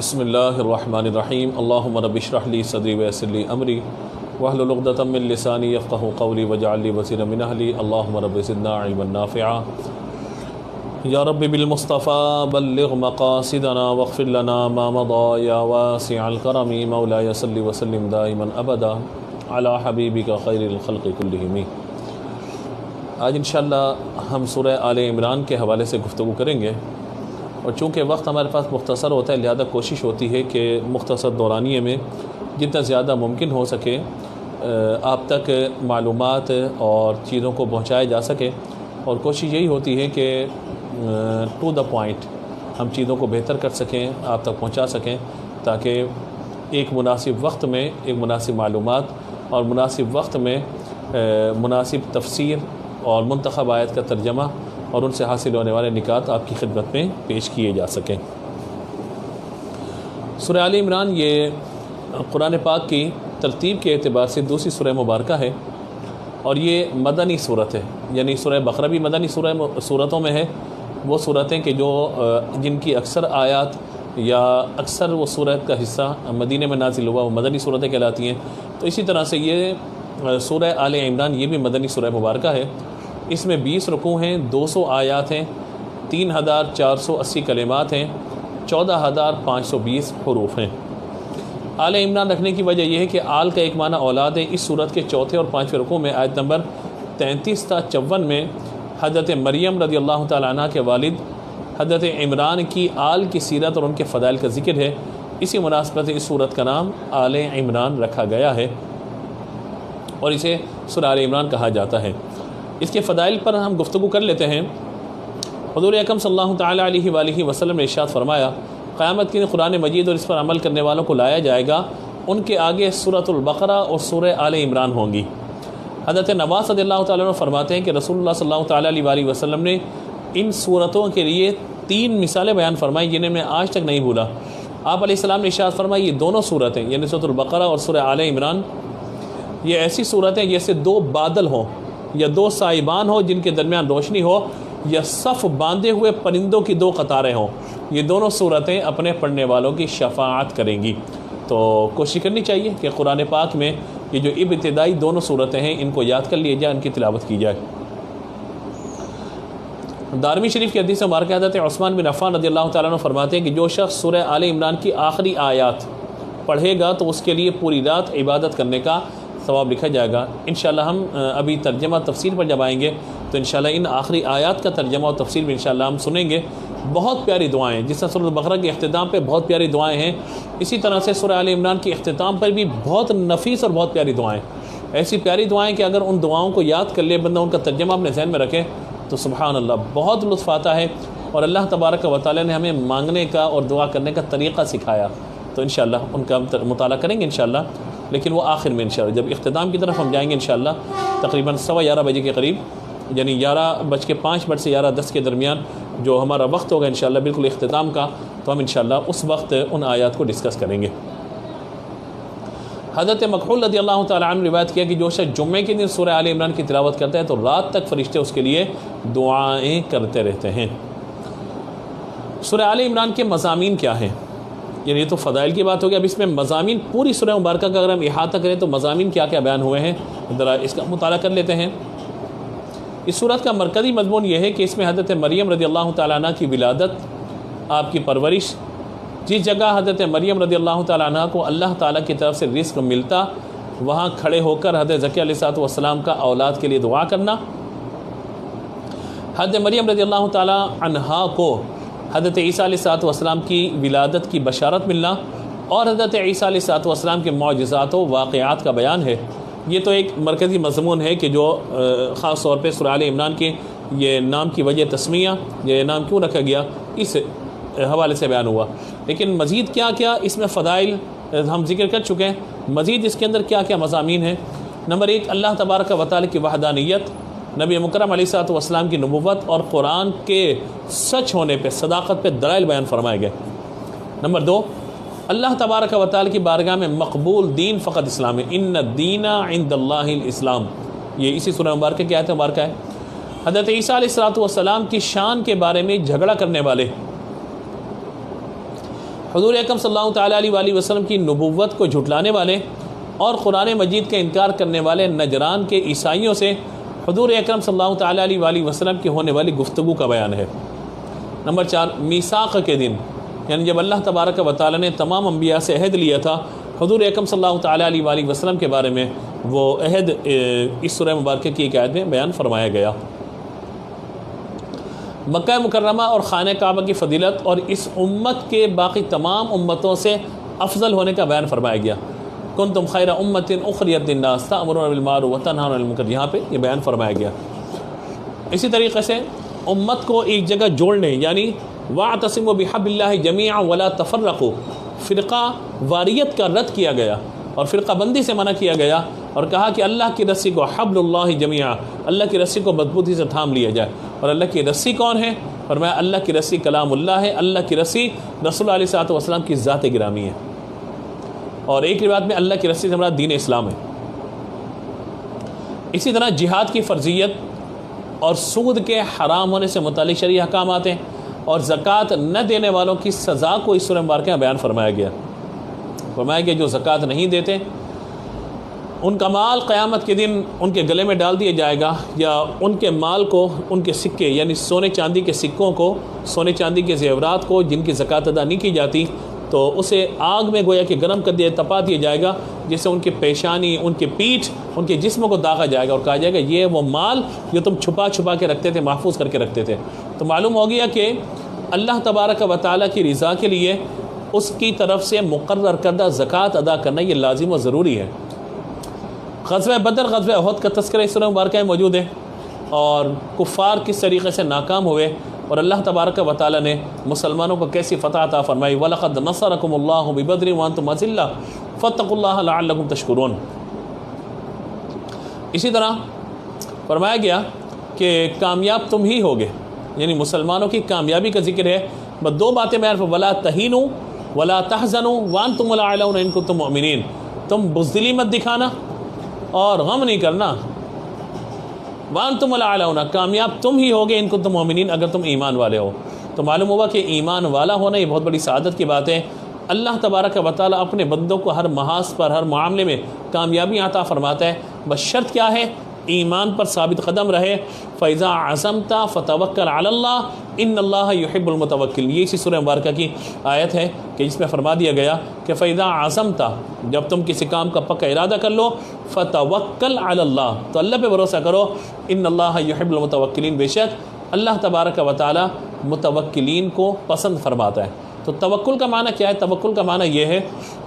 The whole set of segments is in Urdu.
بسم اللہ الرحمن الرحیم اللہم رب اشرح لی صدری ویسر لی امری واحلل عقدۃ من لسانی یفقہوا قولی واجعل لی وزیرا من اہلی اللہم رب زدنا علما نافعا یا رب بالمصطفیٰ بلغ مقاصدنا واغفر لنا ما مضى یا واسع الکرم مولاي صل وسلم دائما ابدا علی حبیبک خیر الخلق کلہم۔ آج انشاءاللہ ہم سورہ آل عمران کے حوالے سے گفتگو کریں گے، اور چونکہ وقت ہمارے پاس مختصر ہوتا ہے لہذا کوشش ہوتی ہے کہ مختصر دورانیے میں جتنا زیادہ ممکن ہو سکے آپ تک معلومات اور چیزوں کو پہنچایا جا سکے، اور کوشش یہی ہوتی ہے کہ ٹو دا پوائنٹ ہم چیزوں کو بہتر کر سکیں، آپ تک پہنچا سکیں، تاکہ ایک مناسب وقت میں ایک مناسب معلومات اور مناسب وقت میں مناسب تفسیر اور منتخب آیت کا ترجمہ اور ان سے حاصل ہونے والے نکات آپ کی خدمت میں پیش کیے جا سکیں۔ سورہ آل عمران یہ قرآن پاک کی ترتیب کے اعتبار سے دوسری سورہ مبارکہ ہے، اور یہ مدنی صورت ہے، یعنی سورہ بقرہ بھی مدنی صورتوں میں ہے۔ وہ صورتیں کہ جن کی اکثر آیات یا اکثر وہ صورت کا حصہ مدینہ میں نازل ہوا وہ مدنی صورتیں کہلاتی ہیں، تو اسی طرح سے یہ سورہ آل عمران یہ بھی مدنی سورہ مبارکہ ہے۔ اس میں 20 رکوع ہیں، 200 آیات ہیں، 3480 کلمات ہیں، 14520 حروف ہیں۔ آل عمران رکھنے کی وجہ یہ ہے کہ آل کا ایک معنی اولاد ہے۔ اس صورت کے چوتھے اور پانچویں رکوع میں آیت نمبر 33 تا 54 میں حضرت مریم رضی اللہ تعالیٰ عنہ کے والد حضرت عمران کی آل کی سیرت اور ان کے فضائل کا ذکر ہے۔ اسی مناسبت سے اس صورت کا نام آل عمران رکھا گیا ہے، اور اسے سورہ آل عمران کہا جاتا ہے۔ اس کے فضائل پر ہم گفتگو کر لیتے ہیں۔ حضور اکرم صلی اللہ تعالیٰ علیہ وآلہ وسلم نے ارشاد فرمایا، قیامت کے دن قرآن مجید اور اس پر عمل کرنے والوں کو لایا جائے گا، ان کے آگے سورۃ البقرہ اور سورہ آل عمران ہوں گی۔ حضرت نواس رضی اللہ تعالیٰ عنہ فرماتے ہیں کہ رسول اللہ صلی اللہ تعالیٰ علیہ وآلہ وسلم نے ان صورتوں کے لیے 3 مثالیں بیان فرمائی جنہیں میں آج تک نہیں بھولا۔ آپ علیہ السلام نے ارشاد فرمایا، یہ دونوں صورتیں یعنی سورۃ البقرہ اور سورہ آل عمران یہ ایسی صورتیں جیسے 2 بادل ہوں یا 2 سائبان ہوں جن کے درمیان روشنی ہو، یا صف باندھے ہوئے پرندوں کی 2 قطاریں ہوں۔ یہ دونوں صورتیں اپنے پڑھنے والوں کی شفاعت کریں گی۔ تو کوشش کرنی چاہیے کہ قرآن پاک میں یہ جو ابتدائی دونوں صورتیں ہیں ان کو یاد کر لیا جائے، ان کی تلاوت کی جائے۔ دارمی شریف کی حدیث مبارکہ حضرت عثمان بن عفان رضی اللہ تعالیٰ عنہ فرماتے ہیں کہ جو شخص سورہ آل عمران کی آخری آیات پڑھے گا تو اس کے لیے پوری رات عبادت کرنے کا ثواب لکھا جائے گا۔ انشاءاللہ ہم ابھی ترجمہ تفسیر پر جب آئیں گے تو انشاءاللہ ان آخری آیات کا ترجمہ اور تفسیر بھی انشاءاللہ ہم سنیں گے۔ بہت پیاری دعائیں، جس طرح سورۃ البقرہ کے اختتام پہ بہت پیاری دعائیں ہیں، اسی طرح سے سورہ آل عمران کے اختتام پر بھی بہت نفیس اور بہت پیاری دعائیں، ایسی پیاری دعائیں کہ اگر ان دعاؤں کو یاد کر لے بندہ، ان کا ترجمہ اپنے ذہن میں رکھے تو سبحان اللہ بہت لطف آتا ہے، اور اللہ تبارک و تعالیٰ نے ہمیں مانگنے کا اور دعا کرنے کا طریقہ سکھایا۔ تو انشاءاللہ ان کا ہم مطالعہ کریں گے انشاءاللہ، لیکن وہ آخر میں انشاءاللہ جب اختتام کی طرف ہم جائیں گے انشاءاللہ تقریباً 11:15 بجے کے قریب، یعنی 11:05 سے 11:10 کے درمیان جو ہمارا وقت ہوگا انشاءاللہ بالکل اختتام کا، تو ہم انشاءاللہ اس وقت ان آیات کو ڈسکس کریں گے۔ حضرت مکحول رضی اللہ تعالیٰ عنہ روایت کیا کہ جو شخص جمعے کے دن سورہ آل عمران کی تلاوت کرتا ہے تو رات تک فرشتے اس کے لیے دعائیں کرتے رہتے ہیں۔ سورہ آل عمران کے مضامین کیا ہیں؟ یعنی یہ تو فضائل کی بات ہو گیا، اب اس میں مضامین پوری سورہ مبارکہ کا اگر ہم احاطہ کریں تو مضامین کیا کیا بیان ہوئے ہیں ذرا اس کا مطالعہ کر لیتے ہیں۔ اس سورت کا مرکزی مضمون یہ ہے کہ اس میں حضرت مریم رضی اللہ تعالیٰ عنہ کی ولادت، آپ کی پرورش، جس جگہ حضرت مریم رضی اللہ تعالیٰ عنہ کو اللہ تعالیٰ کی طرف سے رزق ملتا وہاں کھڑے ہو کر حضرت زکریا علیہ السلام کا اولاد کے لیے دعا کرنا، حضرت مریم رضی اللہ تعالیٰ عنہ کو حضرت عیسیٰ علیہ السلام کی ولادت کی بشارت ملنا، اور حضرت عیسیٰ علیہ السلام کے معجزات و واقعات کا بیان ہے۔ یہ تو ایک مرکزی مضمون ہے کہ جو خاص طور پہ سورہ آل عمران کے یہ نام کی وجہ تسمیہ، یہ نام کیوں رکھا گیا، اس حوالے سے بیان ہوا۔ لیکن مزید کیا کیا اس میں فضائل ہم ذکر کر چکے ہیں، مزید اس کے اندر کیا کیا مضامین ہیں۔ نمبر 1 اللہ تبارک و تعالی کی وحدانیت، نبی مکرم علیہ السلام کی نبوت اور قرآن کے سچ ہونے پہ، صداقت پہ دلائل بیان فرمائے گئے۔ نمبر 2 اللہ تبارک و تعالی کی بارگاہ میں مقبول دین فقط اسلام ہے، ان الدین عند اللہ الاسلام، یہ اسی سورہ مبارکہ کی آیت مبارکہ ہے۔ حضرت عیسیٰ علیہ السلام کی شان کے بارے میں جھگڑا کرنے والے حضور اکرم صلی اللہ تعالیٰ علیہ وآلہ وسلم کی نبوت کو جھٹلانے والے اور قرآن مجید کا انکار کرنے والے نجران کے عیسائیوں سے حضور اکرم صلی اللہ تعالیٰ علیہ وآلہ وسلم کی ہونے والی گفتگو کا بیان ہے۔ نمبر 4، میثاق کے دن، یعنی جب اللہ تبارک و تعالیٰ نے تمام انبیاء سے عہد لیا تھا، حضور اکرم صلی اللہ تعالیٰ علیہ وآلہ وسلم کے بارے میں وہ عہد اس سورہ مبارکہ کی ایک آیت میں بیان فرمایا گیا۔ مکہ مکرمہ اور خانہ کعبہ کی فضیلت اور اس امت کے باقی تمام امتوں سے افضل ہونے کا بیان فرمایا گیا۔ کنتم خیر امت اخرجت للناس تأمرون بالمعروف وتنہون عن المنکر، یہاں پہ یہ بیان فرمایا گیا۔ اسی طریقے سے امت کو ایک جگہ جوڑنے، یعنی واعتصموا بحبل اللہ جمیعا ولا تفرقوا، فرقہ واریت کا رد کیا گیا اور فرقہ بندی سے منع کیا گیا، اور کہا کہ اللہ کی رسی کو حبل اللہ جمیعا، اللہ کی رسی کو مضبوطی سے تھام لیا جائے۔ اور اللہ کی رسی کون ہے؟ فرمایا اللہ کی رسی کلام اللہ ہے، اللہ کی رسی رسول اللہ علیہ الصلوۃ والسلام کی ذات گرامی ہے، اور ایک روایت میں اللہ کی رسی سے مراد دین اسلام ہے۔ اسی طرح جہاد کی فرضیت اور سود کے حرام ہونے سے متعلق شرعی احکامات ہیں، اور زکوٰۃ نہ دینے والوں کی سزا کو اس سورہ مبارکہ میں بیان فرمایا گیا۔ فرمایا کہ جو زکوٰۃ نہیں دیتے ان کا مال قیامت کے دن ان کے گلے میں ڈال دیا جائے گا، یا ان کے مال کو، ان کے سکے یعنی سونے چاندی کے سکوں کو، سونے چاندی کے زیورات کو جن کی زکوٰۃ ادا نہیں کی جاتی، تو اسے آگ میں گویا کہ گرم کر دیا، تپا دیا جائے گا، جس سے ان کی پیشانی، ان کی پیٹھ، ان کے جسم کو داغا جائے گا، اور کہا جائے گا یہ وہ مال جو تم چھپا چھپا کے رکھتے تھے، محفوظ کر کے رکھتے تھے۔ تو معلوم ہو گیا کہ اللہ تبارک و تعالیٰ کی رضا کے لیے اس کی طرف سے مقرر کردہ زکوٰۃ ادا کرنا یہ لازم و ضروری ہے۔ غزوہ بدر، غزوہ احد کا تذکرہ اس سورہ مبارکہ میں موجود ہے، اور کفار کس طریقے سے ناکام ہوئے اور اللہ تبارک و تعالیٰ نے مسلمانوں کو کیسی فتح عطا فرمائی۔ وَلَقَدْ نَصَرَكُمُ اللَّهُ بِبَدْرٍ وَأَنْتُمْ أَذِلَّةٌ فَاتَّقُوا اللَّهَ لَعَلَّكُمْ تَشْكُرُونَ۔ اسی طرح فرمایا گیا کہ کامیاب تم ہی ہوگے، یعنی مسلمانوں کی کامیابی کا ذکر ہے۔ بس دو باتیں بیان، وَلَا تَهِنُوا وَلَا تَحْزَنُوا وَأَنْتُمُ الْأَعْلَوْنَ إِن كُنتُم مُؤْمِنِينَ، تم بزدلی مت دکھانا اور غم نہیں کرنا۔ وَأَنْتُمُ الْأَعْلَوْنَ، کامیاب تم ہی ہوگے ان كُنتُم مُؤْمِنِينَ، اگر تم ایمان والے ہو۔ تو معلوم ہوا کہ ایمان والا ہونا یہ بہت بڑی سعادت کی بات ہے۔ اللہ تبارک و تعالیٰ اپنے بندوں کو ہر محاذ پر، ہر معاملے میں کامیابی عطا فرماتا ہے، بس شرط کیا ہے؟ ایمان پر ثابت قدم رہے۔ فَإِذَا عَزَمْتَ فَتَوَكَّلْ عَلَى اللَّهِ إِنَّ اللَّهَ يُحِبُّ الْمُتَوَكِّلِينَ۔ یہ اسی سورہ مبارکہ کی آیت ہے کہ جس میں فرما دیا گیا کہ فَإِذَا عَزَمْتَ، جب تم کسی کام کا پکا ارادہ کر لو، فَتَوَكَّلْ عَلَى اللَّهِ، تو اللہ پہ بھروسہ کرو۔ إِنَّ اللَّهَ يُحِبُّ الْمُتَوَكِّلِينَ، بے شک اللہ تبارک و تعالیٰ متوکلین کو پسند فرماتا ہے۔ تو توکل کا معنی کیا ہے؟ توکل کا معنی یہ ہے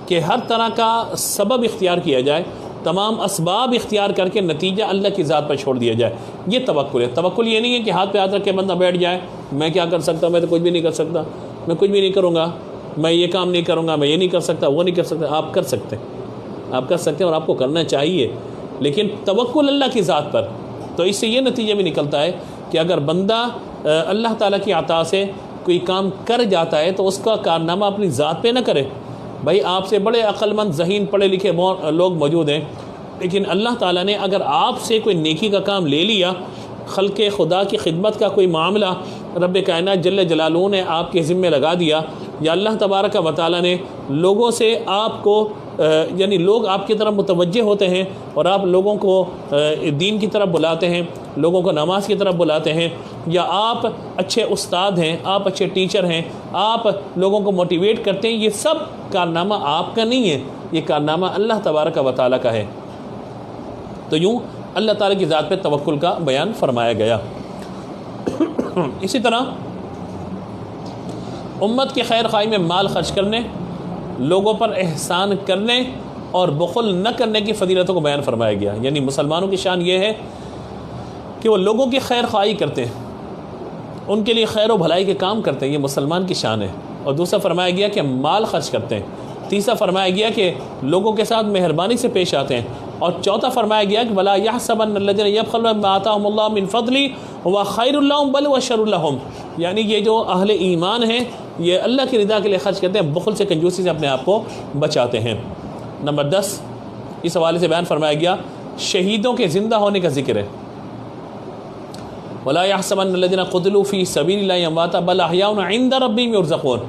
کہ ہر طرح کا سبب اختیار کیا جائے، تمام اسباب اختیار کر کے نتیجہ اللہ کی ذات پر چھوڑ دیا جائے، یہ توکل ہے۔ توکل یہ نہیں ہے کہ ہاتھ پہ ہاتھ رکھ کے بندہ بیٹھ جائے، میں کیا کر سکتا ہوں، میں تو کچھ بھی نہیں کر سکتا، میں کچھ بھی نہیں کروں گا، میں یہ کام نہیں کروں گا، میں یہ نہیں کر سکتا، وہ نہیں کر سکتا۔ آپ کر سکتے ہیں، آپ کر سکتے ہیں، اور آپ کو کرنا چاہیے، لیکن توکل اللہ کی ذات پر۔ تو اس سے یہ نتیجہ بھی نکلتا ہے کہ اگر بندہ اللہ تعالیٰ کی عطا سے کوئی کام کر جاتا ہے تو اس کا کارنامہ اپنی ذات پہ نہ کرے۔ بھائی آپ سے بڑے عقل مند، ذہین، پڑھے لکھے لوگ موجود ہیں، لیکن اللہ تعالیٰ نے اگر آپ سے کوئی نیکی کا کام لے لیا، خلق خدا کی خدمت کا کوئی معاملہ رب کائنات جل جلالہ نے آپ کے ذمے لگا دیا، یا اللہ تبارک و تعالیٰ نے لوگوں سے آپ کو یعنی لوگ آپ کی طرف متوجہ ہوتے ہیں اور آپ لوگوں کو دین کی طرف بلاتے ہیں، لوگوں کو نماز کی طرف بلاتے ہیں، یا آپ اچھے استاد ہیں، آپ اچھے ٹیچر ہیں، آپ لوگوں کو موٹیویٹ کرتے ہیں، یہ سب کارنامہ آپ کا نہیں ہے، یہ کارنامہ اللہ تبارک و تعالیٰ کا ہے۔ تو یوں اللہ تعالیٰ کی ذات پہ توکل کا بیان فرمایا گیا۔ اسی طرح امت کی خیر خواہی میں مال خرچ کرنے، لوگوں پر احسان کرنے اور بخل نہ کرنے کی فضیلتوں کو بیان فرمایا گیا۔ یعنی مسلمانوں کی شان یہ ہے کہ وہ لوگوں کی خیر خواہی کرتے ہیں، ان کے لیے خیر و بھلائی کے کام کرتے ہیں، یہ مسلمان کی شان ہے۔ اور دوسرا فرمایا گیا کہ مال خرچ کرتے ہیں۔ تیسرا فرمایا گیا کہ لوگوں کے ساتھ مہربانی سے پیش آتے ہیں۔ اور چوتھا فرمایا گیا کہ وَلَا يَحْسَبَنَّ الَّذِينَ يَبْخَلُونَ بِمَا آتَاهُمُ اللَّهُ مِنْ فَضْلِهِ هُوَ خَيْرٌ لَهُمْ بَلْ هُوَ شَرٌّ لَهُمْ، یعنی یہ جو اہل ایمان ہیں یہ اللہ کی رضا کے لیے خرچ کرتے ہیں، بخل سے، کنجوسی سے اپنے آپ کو بچاتے ہیں۔ نمبر 10 اس حوالے سے بیان فرمایا گیا شہیدوں کے زندہ ہونے کا ذکر ہے۔ وَلَا يَحْسَبَنَّ الَّذِينَ قُتِلُوا فِي سَبِيلِ اللَّهِ أَمْوَاتًا بَلْ أَحْيَاءٌ عِندَ رَبِّهِمْ يُرْزَقُونَ،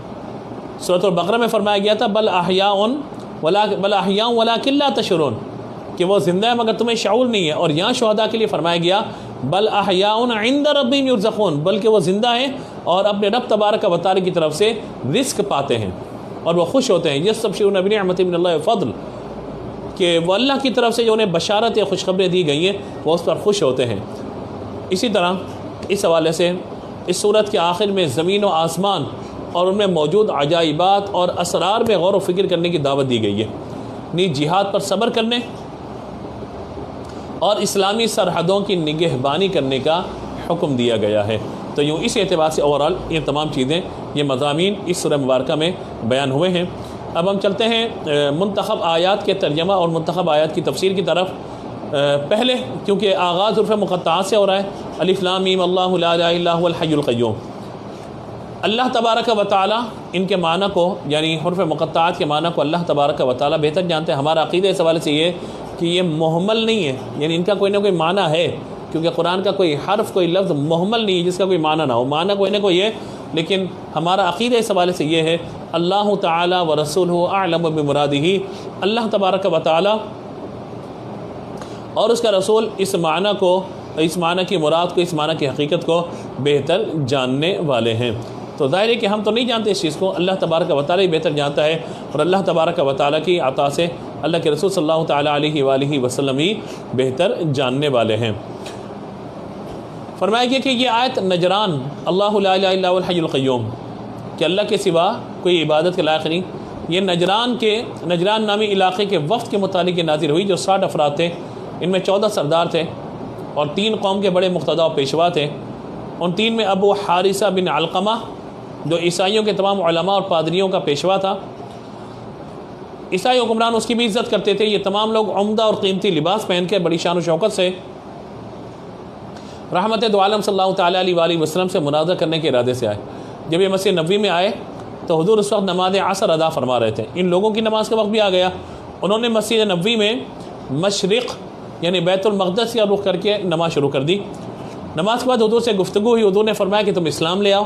سورۃ البقرہ میں فرمایا گیا تھا بل احیاء ولکن لا تشعرون، کہ وہ زندہ ہے مگر تمہیں شعور نہیں ہے. اور یہاں شہداء کے لیے فرمایا گیا بل احیاء عند ربهم یرزقون، بلکہ وہ زندہ ہیں اور اپنے رب تبارک و تعالی کی طرف سے رزق پاتے ہیں اور وہ خوش ہوتے ہیں. یستبشرون بنعمۃ من اللہ وفضل، کہ وہ اللہ کی طرف سے جو انہیں بشارت یا خوشخبری دی گئی ہیں وہ اس پر خوش ہوتے ہیں. اسی طرح اس حوالے سے اس صورت کے آخر میں زمین و آسمان اور ان میں موجود عجائبات اور اسرار میں غور و فکر کرنے کی دعوت دی گئی ہے. نیز جہاد پر صبر کرنے اور اسلامی سرحدوں کی نگہبانی کرنے کا حکم دیا گیا ہے. تو یوں اس اعتبار سے اوورال یہ تمام چیزیں، یہ مضامین اس سورہ مبارکہ میں بیان ہوئے ہیں. اب ہم چلتے ہیں منتخب آیات کے ترجمہ اور منتخب آیات کی تفسیر کی طرف. پہلے کیونکہ آغاز حروف مقطعات سے ہو رہا ہے، الف لام میم اللہ لا الہ الا هو الحی القیوم. اللہ تبارک و تعالی ان کے معنی کو، یعنی حروف مقطعات کے معنی کو اللہ تبارک و تعالی بہتر جانتے ہیں. ہمارا عقیدہ اس حوالے سے یہ کہ یہ محمل نہیں ہے، یعنی ان کا کوئی نہ کوئی معنی ہے، کیونکہ قرآن کا کوئی حرف کوئی لفظ محمل نہیں ہے جس کا کوئی معنی نہ ہو. معنی کوئی نہ کوئی ہے، لیکن ہمارا عقیدہ اس حوالے سے یہ ہے اللہ تعالی و رسولہ اعلم بمرادہ، اللہ تبارک و تعالی اور اس کا رسول اس معنی کو، اس معنی کی مراد کو، اس معنی کی حقیقت کو بہتر جاننے والے ہیں. تو ظاہر ہے کہ ہم تو نہیں جانتے اس چیز کو، اللہ تبارک و تعالی بہتر جانتا ہے، اور اللہ تبارک و تعالی کی عطا سے اللہ کے رسول صلی اللہ تعالی علیہ وآلہ وسلم ہی بہتر جاننے والے ہیں. فرمایا گیا کہ یہ آیت نجران، اللہ لا الہ الا هو الحی القیوم، کہ اللہ کے سوا کوئی عبادت کے لائق نہیں، یہ نجران نامی علاقے کے وفد کے متعلق یہ نازل ہوئی جو 60 افراد تھے. ان میں 14 سردار تھے اور 3 قوم کے بڑے مقتدا و پیشوا تھے. ان 3 میں ابو حارثہ بن علقمہ جو عیسائیوں کے تمام علماء اور پادریوں کا پیشوا تھا. عیسائی حکمران اس کی بھی عزت کرتے تھے. یہ تمام لوگ عمدہ اور قیمتی لباس پہن کے بڑی شان و شوکت سے رحمت دو عالم صلی اللہ تعالیٰ علیہ وآلہ وسلم سے مناظرہ کرنے کے ارادے سے آئے. جب یہ مسجد نبوی میں آئے تو حضور اس وقت نماز عصر ادا فرما رہے تھے. ان لوگوں کی نماز کا وقت بھی آ گیا. انہوں نے مسجد نبوی میں مشرق یعنی بیت المقدس کا رخ کر کے نماز شروع کر دی. نماز کے بعد حضور سے گفتگو ہوئی. حضور نے فرمایا کہ تم اسلام لے آؤ.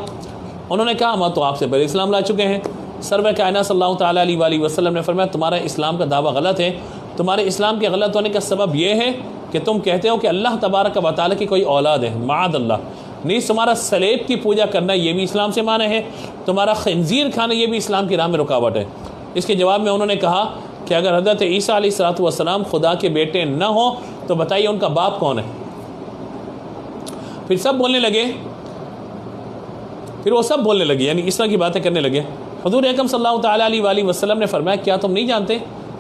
انہوں نے کہا ہم تو آپ سے پہلے اسلام لا چکے ہیں. سرور کائنات صلی اللہ تعالیٰ علیہ وآلہ وسلم نے فرمایا تمہارا اسلام کا دعویٰ غلط ہے. تمہارے اسلام کے غلط ہونے کا سبب یہ ہے کہ تم کہتے ہو کہ اللہ تبارک و تعالیٰ کی کوئی اولاد ہے، معاذ اللہ. نیز تمہارا سلیب کی پوجا کرنا یہ بھی اسلام سے مانے ہے، تمہارا خنزیر کھانا یہ بھی اسلام کی راہ میں رکاوٹ ہے. اس کے جواب میں انہوں نے کہا کہ اگر حضرت عیسیٰ علیہ السلام خدا کے بیٹے نہ ہوں تو بتائیے ان کا باپ کون ہے. پھر وہ سب بولنے لگے یعنی اس طرح کی باتیں کرنے لگے. حضور اکرم صلی اللہ تعالیٰ علیہ وآلہ وسلم نے فرمایا کیا تم نہیں جانتے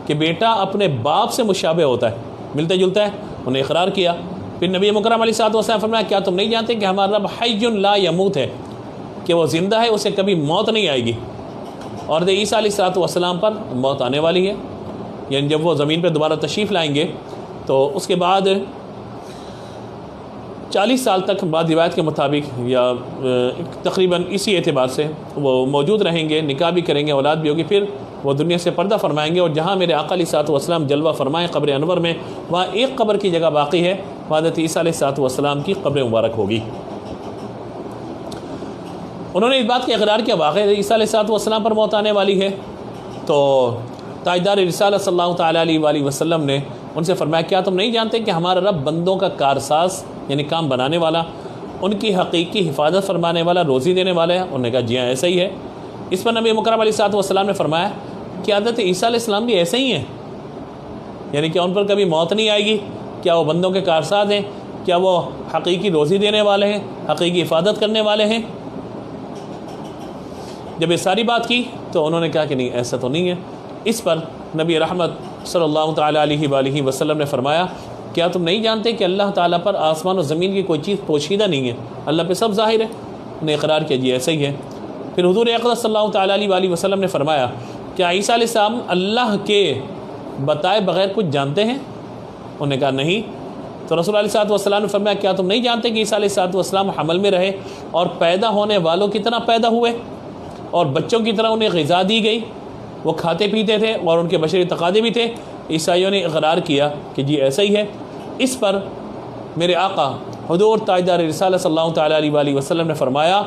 کہ بیٹا اپنے باپ سے مشابہ ہوتا ہے، ملتا جلتا ہے؟ انہیں اقرار کیا. پھر نبی مکرم علیہ الصلوۃ والسلام فرمایا کیا تم نہیں جانتے کہ ہمارا رب حی لا یموت ہے، کہ وہ زندہ ہے، اسے کبھی موت نہیں آئے گی. اور عیسیٰ علیہ الصلوۃ والسلام پر موت آنے والی ہے، یعنی جب وہ زمین پہ دوبارہ تشریف لائیں گے تو اس کے بعد 40 سال تک بعد روایت کے مطابق یا تقریباً اسی اعتبار سے وہ موجود رہیں گے، نکاح بھی کریں گے، اولاد بھی ہوگی. پھر وہ دنیا سے پردہ فرمائیں گے اور جہاں میرے آقا علیہ الصلوۃ والسلام جلوہ فرمائیں قبر انور میں، وہاں ایک قبر کی جگہ باقی ہے، حضرت عیسیٰ علیہ الصلوۃ والسلام کی قبر مبارک ہوگی. انہوں نے اس بات کا اقرار کیا واقعی عیسیٰ علیہ الصلوۃ والسلام پر موت آنے والی ہے. تو تاجدار رسالت صلی اللہ تعالیٰ علیہ وآلہ وسلم نے ان سے فرمایا کیا تم نہیں جانتے کہ ہمارا رب بندوں کا کارساز یعنی کام بنانے والا، ان کی حقیقی حفاظت فرمانے والا، روزی دینے والا ہے؟ انہوں نے کہا جی ہاں ایسا ہی ہے. اس پر نبی مکرم علیہ الصلوۃ والسلام نے فرمایا کہ حضرت عیسیٰ علیہ السلام بھی ایسے ہی ہیں، یعنی کہ ان پر کبھی موت نہیں آئے گی. کیا وہ بندوں کے کارساز ہیں؟ کیا وہ حقیقی روزی دینے والے ہیں، حقیقی حفاظت کرنے والے ہیں؟ جب یہ ساری بات کی تو انہوں نے کہا کہ نہیں ایسا تو نہیں ہے. اس پر نبی رحمت صلی اللہ تعالیٰ علیہ وآلہ وسلم نے فرمایا کیا تم نہیں جانتے کہ اللہ تعالیٰ پر آسمان و زمین کی کوئی چیز پوشیدہ نہیں ہے، اللہ پہ سب ظاہر ہے؟ انہیں اقرار کیا جی ایسا ہی ہے. پھر حضور اقدس صلی اللہ تعالیٰ علیہ وآلہ وسلم نے فرمایا کیا عیسیٰ علیہ السلام اللہ کے بتائے بغیر کچھ جانتے ہیں؟ انہوں نے کہا نہیں. تو رسول علیہ الصلوۃ والسلام نے فرمایا کیا تم نہیں جانتے کہ عیسیٰ علیہ الصلوۃ والسلام حمل میں رہے اور پیدا ہونے والوں کی طرح پیدا ہوئے اور بچوں کی طرح انہیں غذا دی گئی، وہ کھاتے پیتے تھے اور ان کے بشری تقاضے بھی تھے؟ عیسائیوں نے اقرار کیا کہ جی ایسا ہی ہے. اس پر میرے آقا حضور تاجدار رسالت صلی اللہ تعالیٰ علیہ وآلہ وسلم نے فرمایا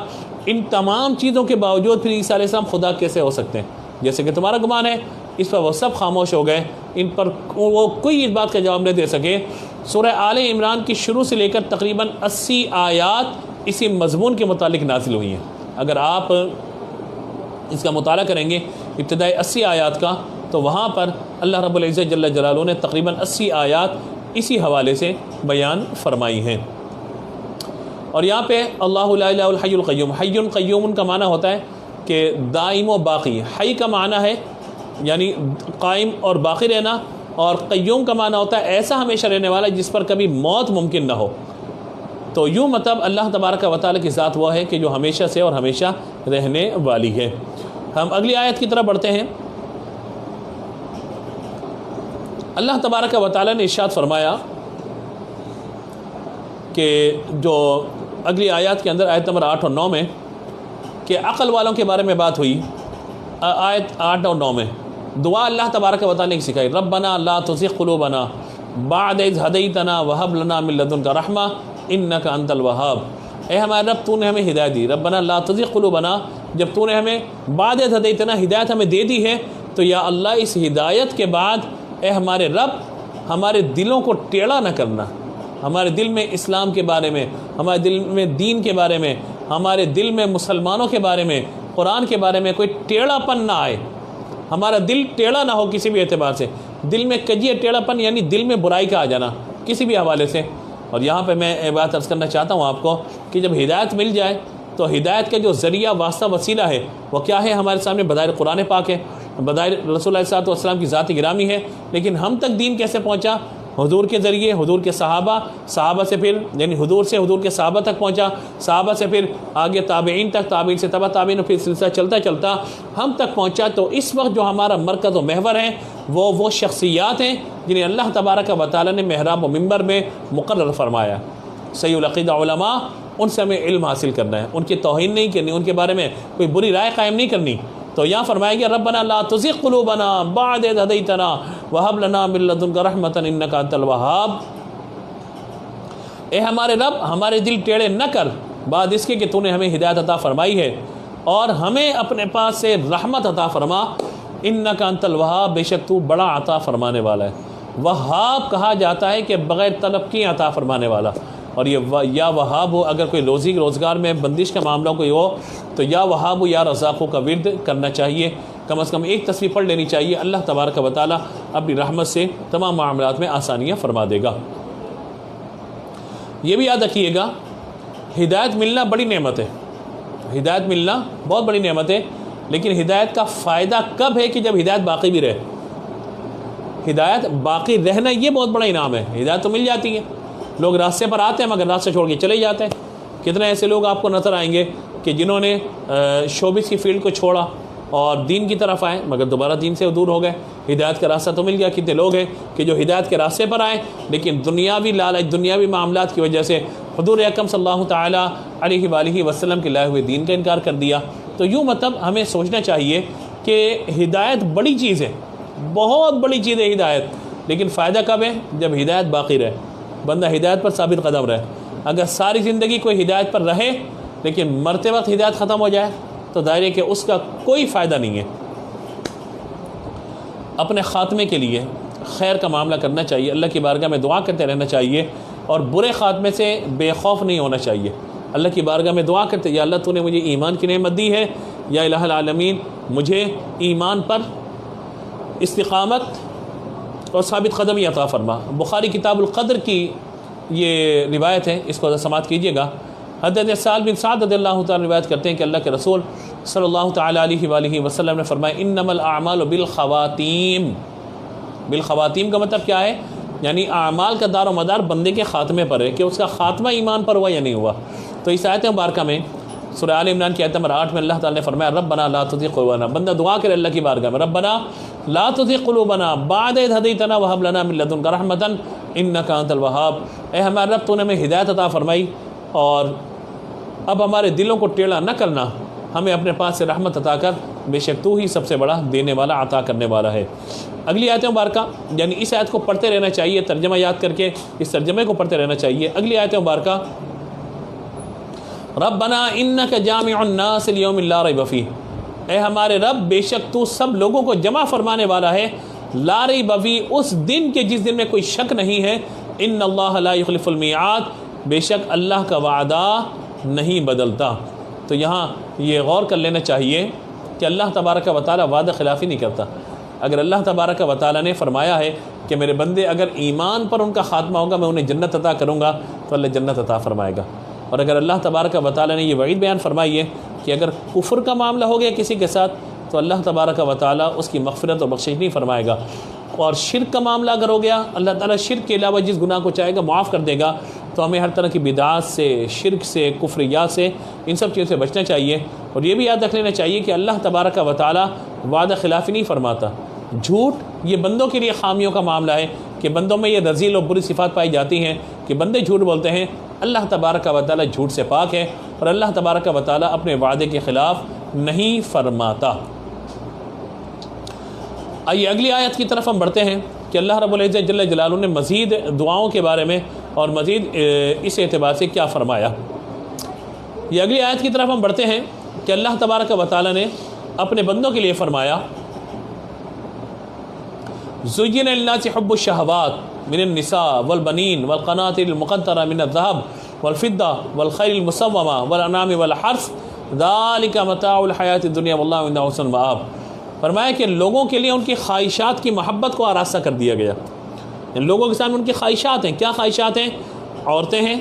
ان تمام چیزوں کے باوجود پھر عیسیٰ علیہ السلام خدا کیسے ہو سکتے ہیں؟ جیسے کہ تمہارا گمان ہے، اس پر وہ سب خاموش ہو گئے، ان پر وہ کوئی اس بات کا جواب نہیں دے سکے۔ سورہ آل عمران کی شروع سے لے کر تقریباً 80 آیات اسی مضمون کے متعلق نازل ہوئی ہیں۔ اگر آپ اس کا مطالعہ کریں گے ابتدائی 80 آیات کا، تو وہاں پر اللہ رب العزت جل جلالہ نے تقریباً 80 آیات اسی حوالے سے بیان فرمائی ہیں۔ اور یہاں پہ اللہ لا الہ الحی القیوم، حی قیوم کا معنی ہوتا ہے کہ دائم و باقی۔ حی کا معنی ہے یعنی قائم اور باقی رہنا، اور قیوم کا معنی ہوتا ہے ایسا ہمیشہ رہنے والا جس پر کبھی موت ممکن نہ ہو۔ تو یوں مطلب اللہ تبارک و تعالیٰ کی ذات وہ ہے کہ جو ہمیشہ سے اور ہمیشہ رہنے والی ہے۔ ہم اگلی آیت کی طرف بڑھتے ہیں۔ اللہ تبارک و تعالیٰ نے ارشاد فرمایا کہ جو اگلی آیات کے اندر آیت نمبر 8 اور 9 میں کہ عقل والوں کے بارے میں بات ہوئی، آیت 8 اور 9 میں دعا اللہ تبارک و تعالیٰ نے سکھائی، ربنا لا تزغ قلوبنا بعد اذ ہدیتنا وہب لنا من لدنک رحمہ انک انت الوہاب۔ اے ہمارے رب، تو نے ہمیں ہدایت دی، ربنا لا تزغ قلوبنا، جب تو نے ہمیں بعد اذ ہدیتنا ہدایت ہمیں دے دی ہے، تو یا اللہ اس ہدایت کے بعد اے ہمارے رب ہمارے دلوں کو ٹیڑھا نہ کرنا، ہمارے دل میں اسلام کے بارے میں، ہمارے دل میں دین کے بارے میں، ہمارے دل میں مسلمانوں کے بارے میں، قرآن کے بارے میں کوئی ٹیڑھا پن نہ آئے، ہمارا دل ٹیڑھا نہ ہو کسی بھی اعتبار سے، دل میں کجی ٹیڑھا پن یعنی دل میں برائی کا آ جانا کسی بھی حوالے سے۔ اور یہاں پہ میں بات عرض کرنا چاہتا ہوں آپ کو کہ جب ہدایت مل جائے تو ہدایت کا جو ذریعہ واسطہ وسیلہ ہے وہ کیا ہے؟ ہمارے سامنے بظاہر قرآن پاک ہے، بظاہر رسول اللہ صلی اللہ علیہ وسلم کی ذات گرامی ہے، لیکن ہم تک دین کیسے پہنچا؟ حضور کے ذریعے، حضور کے صحابہ سے پھر یعنی حضور سے حضور کے صحابہ تک پہنچا، صحابہ سے پھر آگے تابعین تک، تابعین سے تبع تابعین، پھر سلسلہ چلتا چلتا ہم تک پہنچا۔ تو اس وقت جو ہمارا مرکز و محور ہے وہ شخصیات ہیں جنہیں اللہ تبارک و تعالیٰ نے محراب و منبر میں مقرر فرمایا۔ صحیح العقیدہ علماء، ان سے ہمیں علم حاصل کرنا ہے، ان کی توہین نہیں کرنی، ان کے بارے میں کوئی بری رائے قائم نہیں کرنی۔ تو یہاں فرمایا گیا ربنا لا تزغ قلوبنا بعد اذ ہدیتنا وہب لنا من لدنک رحمۃ انک انت الوہاب۔ اے ہمارے رب ہمارے دل ٹیڑھے نہ کر بعد اس کے کہ تو نے ہمیں ہدایت عطا فرمائی ہے، اور ہمیں اپنے پاس سے رحمت عطا فرما، انک انت الوہاب، بے شک تو بڑا عطا فرمانے والا ہے۔ وہاب کہا جاتا ہے کہ بغیر طلب کی عطا فرمانے والا، اور یہ یا وہاب ہو، اگر کوئی روزگار میں بندش کا معاملہ کوئی ہو تو یا وہاب ہو یا رزاق ہو کا ورد کرنا چاہیے، کم از کم ایک تصویر پڑھ لینی چاہیے۔ اللہ تبارک و تعالیٰ اپنی رحمت سے تمام معاملات میں آسانیاں فرما دے گا۔ یہ بھی یاد رکھیے گا، ہدایت ملنا بڑی نعمت ہے، ہدایت ملنا بہت بڑی نعمت ہے، لیکن ہدایت کا فائدہ کب ہے؟ کہ جب ہدایت باقی بھی رہے۔ ہدایت باقی رہنا یہ بہت بڑا انعام ہے۔ ہدایت تو مل جاتی ہے، لوگ راستے پر آتے ہیں مگر راستہ چھوڑ کے چلے جاتے ہیں۔ کتنے ایسے لوگ آپ کو نظر آئیں گے کہ جنہوں نے شوبز کی فیلڈ کو چھوڑا اور دین کی طرف آئے مگر دوبارہ دین سے دور ہو گئے۔ ہدایت کا راستہ تو مل گیا۔ کتنے لوگ ہیں کہ جو ہدایت کے راستے پر آئے لیکن دنیاوی لالچ، دنیاوی معاملات کی وجہ سے حضور اکرم صلی اللہ تعالیٰ علیہ وآلہ وسلم کے لائے ہوئے دین کا انکار کر دیا۔ تو یوں مطلب ہمیں سوچنا چاہیے کہ ہدایت بڑی چیز ہے، بہت بڑی چیز ہے ہدایت، لیکن فائدہ کب ہے؟ جب ہدایت باقی رہے، بندہ ہدایت پر ثابت قدم رہے۔ اگر ساری زندگی کوئی ہدایت پر رہے لیکن مرتے وقت ہدایت ختم ہو جائے تو ظاہر ہے کہ اس کا کوئی فائدہ نہیں ہے۔ اپنے خاتمے کے لیے خیر کا معاملہ کرنا چاہیے، اللہ کی بارگاہ میں دعا کرتے رہنا چاہیے، اور برے خاتمے سے بے خوف نہیں ہونا چاہیے۔ اللہ کی بارگاہ میں دعا کرتے، یا اللہ تو نے مجھے ایمان کی نعمت دی ہے، یا الہ العالمین مجھے ایمان پر استقامت اور ثابت قدمی عطا فرما۔ بخاری کتاب القدر کی یہ روایت ہے، اس کو سماعت کیجیے گا۔ حضرت سہل بن سعد رضی اللہ تعالیٰ روایت کرتے ہیں کہ اللہ کے رسول صلی اللہ تعالیٰ علیہ وآلہ وسلم نے فرمایا انما الاعمال بالخواتیم۔ بالخواتیم کا مطلب کیا ہے؟ یعنی اعمال کا دار و مدار بندے کے خاتمے پر ہے کہ اس کا خاتمہ ایمان پر ہوا یا نہیں ہوا۔ تو اس آیت مبارکہ میں سورہ آل عمران کی آیت نمبر 8 میں اللہ تعالیٰ نے فرمایا ربنا لا تزغ قلوبنا، بندہ دعا کرے اللہ کی بارگاہ میں، ربنا لا تزغ قلوبنا بعد اذ ہدیتنا وہب لنا من لدنک رحمۃ انک انت الوہاب۔ اے ہمارے رب تو نے ہمیں ہدایت عطا فرمائی، اور اب ہمارے دلوں کو ٹیڑھا نہ کرنا، ہمیں اپنے پاس سے رحمت عطا کر، بے شک تو ہی سب سے بڑا دینے والا، عطا کرنے والا ہے۔ اگلی آیت مبارکہ، یعنی اس آیت کو پڑھتے رہنا چاہیے، ترجمہ یاد کر کے اس ترجمے کو پڑھتے رہنا چاہیے۔ اگلی آیت مبارکہ ربنا انک جامع الناس لیوم لا ریب فیہ، اے ہمارے رب بے شک تو سب لوگوں کو جمع فرمانے والا ہے، لا ریب فیہ، اس دن کے جس دن میں کوئی شک نہیں ہے، ان اللہ لا یخلف المیعاد، بے شک اللہ کا وعدہ نہیں بدلتا۔ تو یہاں یہ غور کر لینا چاہیے کہ اللہ تبارک و تعالیٰ وعدہ خلافی نہیں کرتا۔ اگر اللہ تبارک و تعالیٰ نے فرمایا ہے کہ میرے بندے اگر ایمان پر ان کا خاتمہ ہوگا میں انہیں جنت عطا کروں گا، تو اللہ جنت عطا فرمائے گا۔ اور اگر اللہ تبارک و تعالیٰ نے یہ وعید بیان فرمائی ہے کہ اگر کفر کا معاملہ ہو گیا کسی کے ساتھ تو اللہ تبارک و تعالیٰ اس کی مغفرت اور بخشش نہیں فرمائے گا، اور شرک کا معاملہ اگر ہو گیا اللہ تعالیٰ شرک کے علاوہ جس گناہ کو چاہے گا معاف کر دے گا۔ تو ہمیں ہر طرح کی بدعات سے، شرک سے، کفریات سے، ان سب چیزوں سے بچنا چاہیے۔ اور یہ بھی یاد رکھ لینا چاہیے کہ اللہ تبارک و تعالیٰ وعدہ خلافی نہیں فرماتا۔ جھوٹ یہ بندوں کے لیے خامیوں کا معاملہ ہے کہ بندوں میں یہ رذیل اور بری صفات پائی جاتی ہیں کہ بندے جھوٹ بولتے ہیں۔ اللہ تبارک و تعالیٰ جھوٹ سے پاک ہے، اور اللہ تبارک و تعالیٰ اپنے وعدے کے خلاف نہیں فرماتا۔ آئیے اگلی آیت کی طرف ہم بڑھتے ہیں کہ اللہ رب العزت جل جلالہ نے مزید دعاؤں کے بارے میں اور مزید اس اعتبار سے کیا فرمایا۔ یہ اگلی آیت کی طرف ہم بڑھتے ہیں کہ اللہ تبارک و تعالیٰ نے اپنے بندوں کے لیے فرمایا زُيِّنَ لِلنَّاسِ حُبُّ الشَّهَوَاتِ مِنَ النِّسَاءِ وَالْبَنِينَ وَالْقَنَاطِرِ الْمُقَنطَرَةِ مِنَ الذَّهَبِ وَالْفِضَّةِ وَالْخَيْلِ الْمُسَوَّمَةِ وَالْأَنْعَامِ وَالْحَرْثِ ذَلِكَ مَتَاعُ الْحَيَاةِ الدُّنْيَا وَاللَّهُ عِندَهُ حُسْنُ الْمَآبِ۔ فرمایا کہ لوگوں کے لیے ان کی خواہشات کی محبت کو آراستہ کر دیا گیا۔ یعنی لوگوں کے سامنے ان کی خواہشات ہیں، کیا خواہشات ہیں؟ عورتیں ہیں،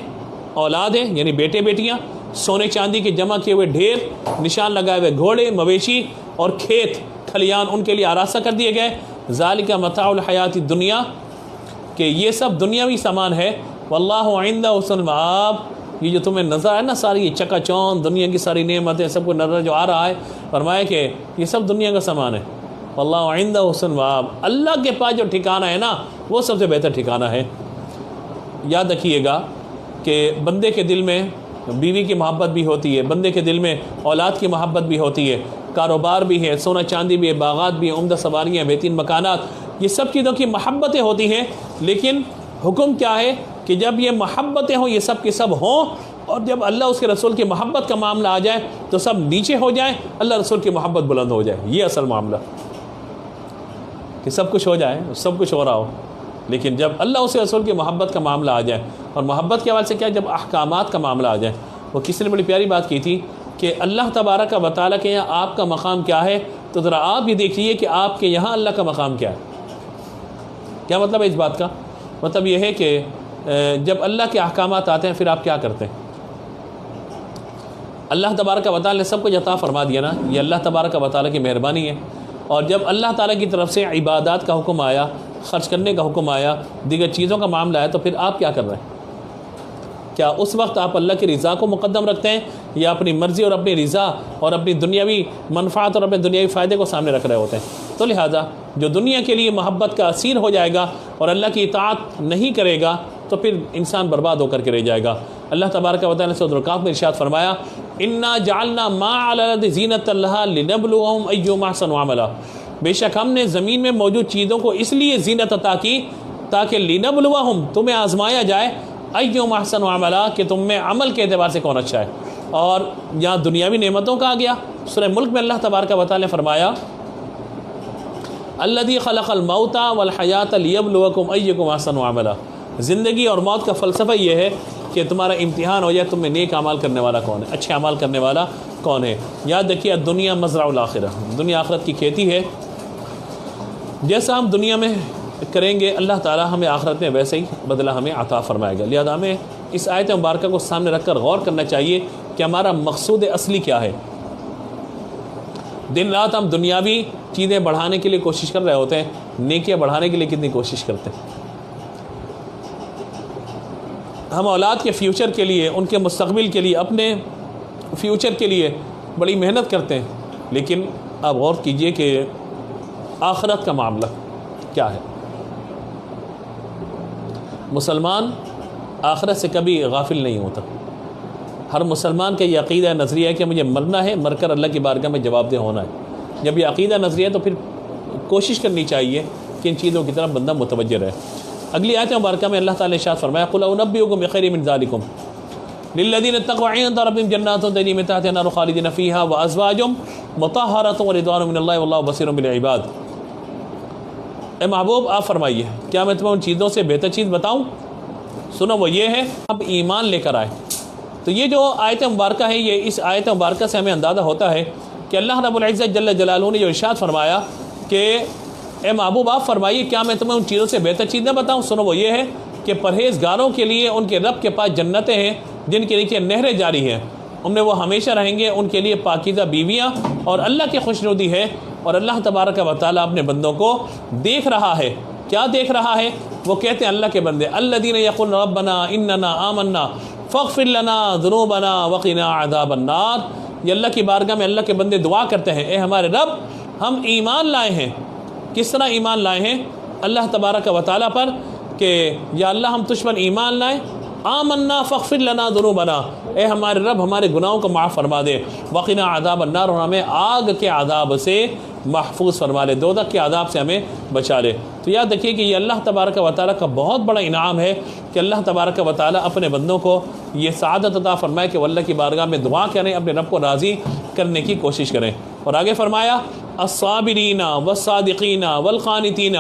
اولاد ہیں یعنی بیٹے بیٹیاں، سونے چاندی کے جمع کیے ہوئے ڈھیر، نشان لگائے ہوئے گھوڑے، مویشی اور کھیت کھلیان ان کے لیے آراستہ کر دیے گئے۔ ذالک متاع الحیات الدنیا، کہ یہ سب دنیاوی سامان ہے، واللہ عندہ حسن المآب، یہ جو تمہیں نظر ہے نا ساری یہ چکا چوند دنیا کی ساری نعمتیں سب کو نظر جو آ رہا ہے، فرمایا کہ یہ سب دنیا کا سامان ہے، واللہ عندہ حسن المآب، اللہ کے پاس جو ٹھکانہ ہے نا وہ سب سے بہتر ٹھکانہ ہے۔ یاد رکھیے گا کہ بندے کے دل میں بیوی کی محبت بھی ہوتی ہے، بندے کے دل میں اولاد کی محبت بھی ہوتی ہے، کاروبار بھی ہے، سونا چاندی بھی ہے، باغات بھی ہیں، عمدہ سواریاں، بہترین مکانات، یہ سب چیزوں کی محبتیں ہوتی ہیں۔ لیکن حکم کیا ہے کہ جب یہ محبتیں ہوں یہ سب کے سب ہوں، اور جب اللہ اس کے رسول کی محبت کا معاملہ آ جائے تو سب نیچے ہو جائیں، اللہ رسول کی محبت بلند ہو جائے۔ یہ اصل معاملہ کہ سب کچھ ہو جائے، سب کچھ ہو رہا ہو، لیکن جب اللہ اس کے رسول کی محبت کا معاملہ آ جائے، اور محبت کے حوالے سے کیا، جب احکامات کا معاملہ آ جائے۔ وہ کسی نے بڑی پیاری بات کی تھی کہ اللہ تبارک و تعالیٰ کے یہاں آپ کا مقام کیا ہے، تو ذرا آپ یہ دیکھیے کہ آپ کے یہاں اللہ کا مقام کیا ہے۔ کیا مطلب ہے اس بات کا؟ مطلب یہ ہے کہ جب اللہ کے احکامات آتے ہیں پھر آپ کیا کرتے ہیں؟ اللہ تبارک و تعالیٰ نے سب کچھ عطا فرما دیا نا، یہ اللہ تبارک و تعالیٰ کی مہربانی ہے۔ اور جب اللہ تعالیٰ کی طرف سے عبادات کا حکم آیا، خرچ کرنے کا حکم آیا، دیگر چیزوں کا معاملہ آیا، تو پھر آپ کیا کر رہے ہیں؟ کیا اس وقت آپ اللہ کی رضا کو مقدم رکھتے ہیں، یا اپنی مرضی اور اپنی رضا اور اپنی دنیاوی منفعت اور اپنے دنیاوی فائدے کو سامنے رکھ رہے ہوتے ہیں؟ تو لہٰذا جو دنیا کے لیے محبت کا اسیر ہو جائے گا اور اللہ کی اطاعت نہیں کرے گا تو پھر انسان برباد ہو کر کے رہ جائے گا۔ اللہ تبارک و تعالیٰ نے سورۃ الکہف میں ارشاد فرمایا انا جعلنا ما علی الارض زینۃ لها لنبلوہم ایہم احسن عملا، بے شک ہم نے زمین میں موجود چیزوں کو اس لیے زینت عطا کی تاکہ لنبلوہم، تمہیں آزمایا جائے، ایہم احسن عملا، کہ تم میں عمل کے اعتبار سے کون اچھا ہے۔ اور یہاں دنیاوی نعمتوں کا آ گیا۔ سورہ ملک میں اللہ تبارک و تعالیٰ نے فرمایا الذی خلق الموت والحیات لیبلوکم ایکم احسن عملا، زندگی اور موت کا فلسفہ یہ ہے کہ تمہارا امتحان ہو جائے تم میں نیک اعمال کرنے والا کون ہے، اچھے اعمال کرنے والا کون ہے۔ یاد رکھیے دنیا مزرع الاخرہ، دنیا آخرت کی کھیتی ہے، جیسا ہم دنیا میں کریں گے اللہ تعالیٰ ہمیں آخرت میں ویسے ہی بدلہ ہمیں عطا فرمائے گا۔ لہذا ہمیں اس آیت مبارکہ کو سامنے رکھ کر غور کرنا چاہیے کہ ہمارا مقصود اصلی کیا ہے۔ دن رات ہم دنیاوی چیزیں بڑھانے کے لیے کوشش کر رہے ہوتے ہیں، نیکیاں بڑھانے کے لیے کتنی کوشش کرتے ہیں۔ ہم اولاد کے فیوچر کے لیے، ان کے مستقبل کے لیے، اپنے فیوچر کے لیے بڑی محنت کرتے ہیں، لیکن آپ غور کیجئے کہ آخرت کا معاملہ کیا ہے۔ مسلمان آخرت سے کبھی غافل نہیں ہوتا۔ ہر مسلمان کا یہ عقیدہ نظریہ ہے کہ مجھے مرنا ہے، مر کر اللہ کی بارگاہ میں جواب دہ ہونا ہے۔ جب یہ عقیدہ نظریہ ہے تو پھر کوشش کرنی چاہیے کہ ان چیزوں کی طرف بندہ متوجہ رہے۔ اگلی آیت مبارکہ میں اللہ تعالیٰ نے ارشاد فرمایا قل انبئکم بخیر من ذالکم، للذین اتقوا عند ربهم جنات تجری من تحتها الانہار خالدین فیہا وازواج مطہرۃ ورضوان من اللہ واللہ بصیر بالعباد۔ اے محبوب آپ فرمائیے کیا میں تمہیں ان چیزوں سے بہتر چیز بتاؤں؟ سنو وہ یہ ہے اب ایمان لے کر آئے۔ تو یہ جو آیت مبارکہ ہے، یہ اس آیت مبارکہ سے ہمیں اندازہ ہوتا ہے کہ اللہ رب العزت جل جلالہ نے جو ارشاد فرمایا کہ اے محبوب آپ فرمائیے کیا میں تمہیں ان چیزوں سے بہتر چیز نہ بتاؤں؟ سنو وہ یہ ہے کہ پرہیزگاروں کے لیے ان کے رب کے پاس جنتیں ہیں جن کے نیچے نہریں جاری ہیں، ان میں وہ ہمیشہ رہیں گے، ان کے لیے پاکیزہ بیویاں اور اللہ کی خوشنودی ہے۔ اور اللہ تبارک و تعالیٰ اپنے بندوں کو دیکھ رہا ہے۔ کیا دیکھ رہا ہے؟ وہ کہتے ہیں اللہ کے بندے الذین یقولون ربنا اننا آمنا فاغفر لنا ذنوبنا وقنا عذاب النار۔ یہ اللہ کی بارگاہ میں اللہ کے بندے دعا کرتے ہیں اے ہمارے رب ہم ایمان لائے ہیں۔ کس طرح ایمان لائے ہیں؟ اللہ تبارک و تعالیٰ پر کہ یا اللہ ہم تجھ پر ایمان لائیں، آمنا فاغفر لنا ذنوبنا، اے ہمارے رب ہمارے گناہوں کو معاف فرما دے، وقنا عذاب النار، اور ہمیں آگ کے عذاب سے محفوظ فرما لے، دوزخ کے عذاب سے ہمیں بچا لے۔ تو یاد رکھیے کہ یہ اللہ تبارک و تعالیٰ کا بہت بڑا انعام ہے کہ اللہ تبارک و تعالیٰ اپنے بندوں کو یہ سعادت عطا فرمائے کہ وہ اللہ کی بارگاہ میں دعا کریں، اپنے رب کو راضی کرنے کی کوشش کریں۔ اور آگے فرمایا الصابرین والصادقین والقانتین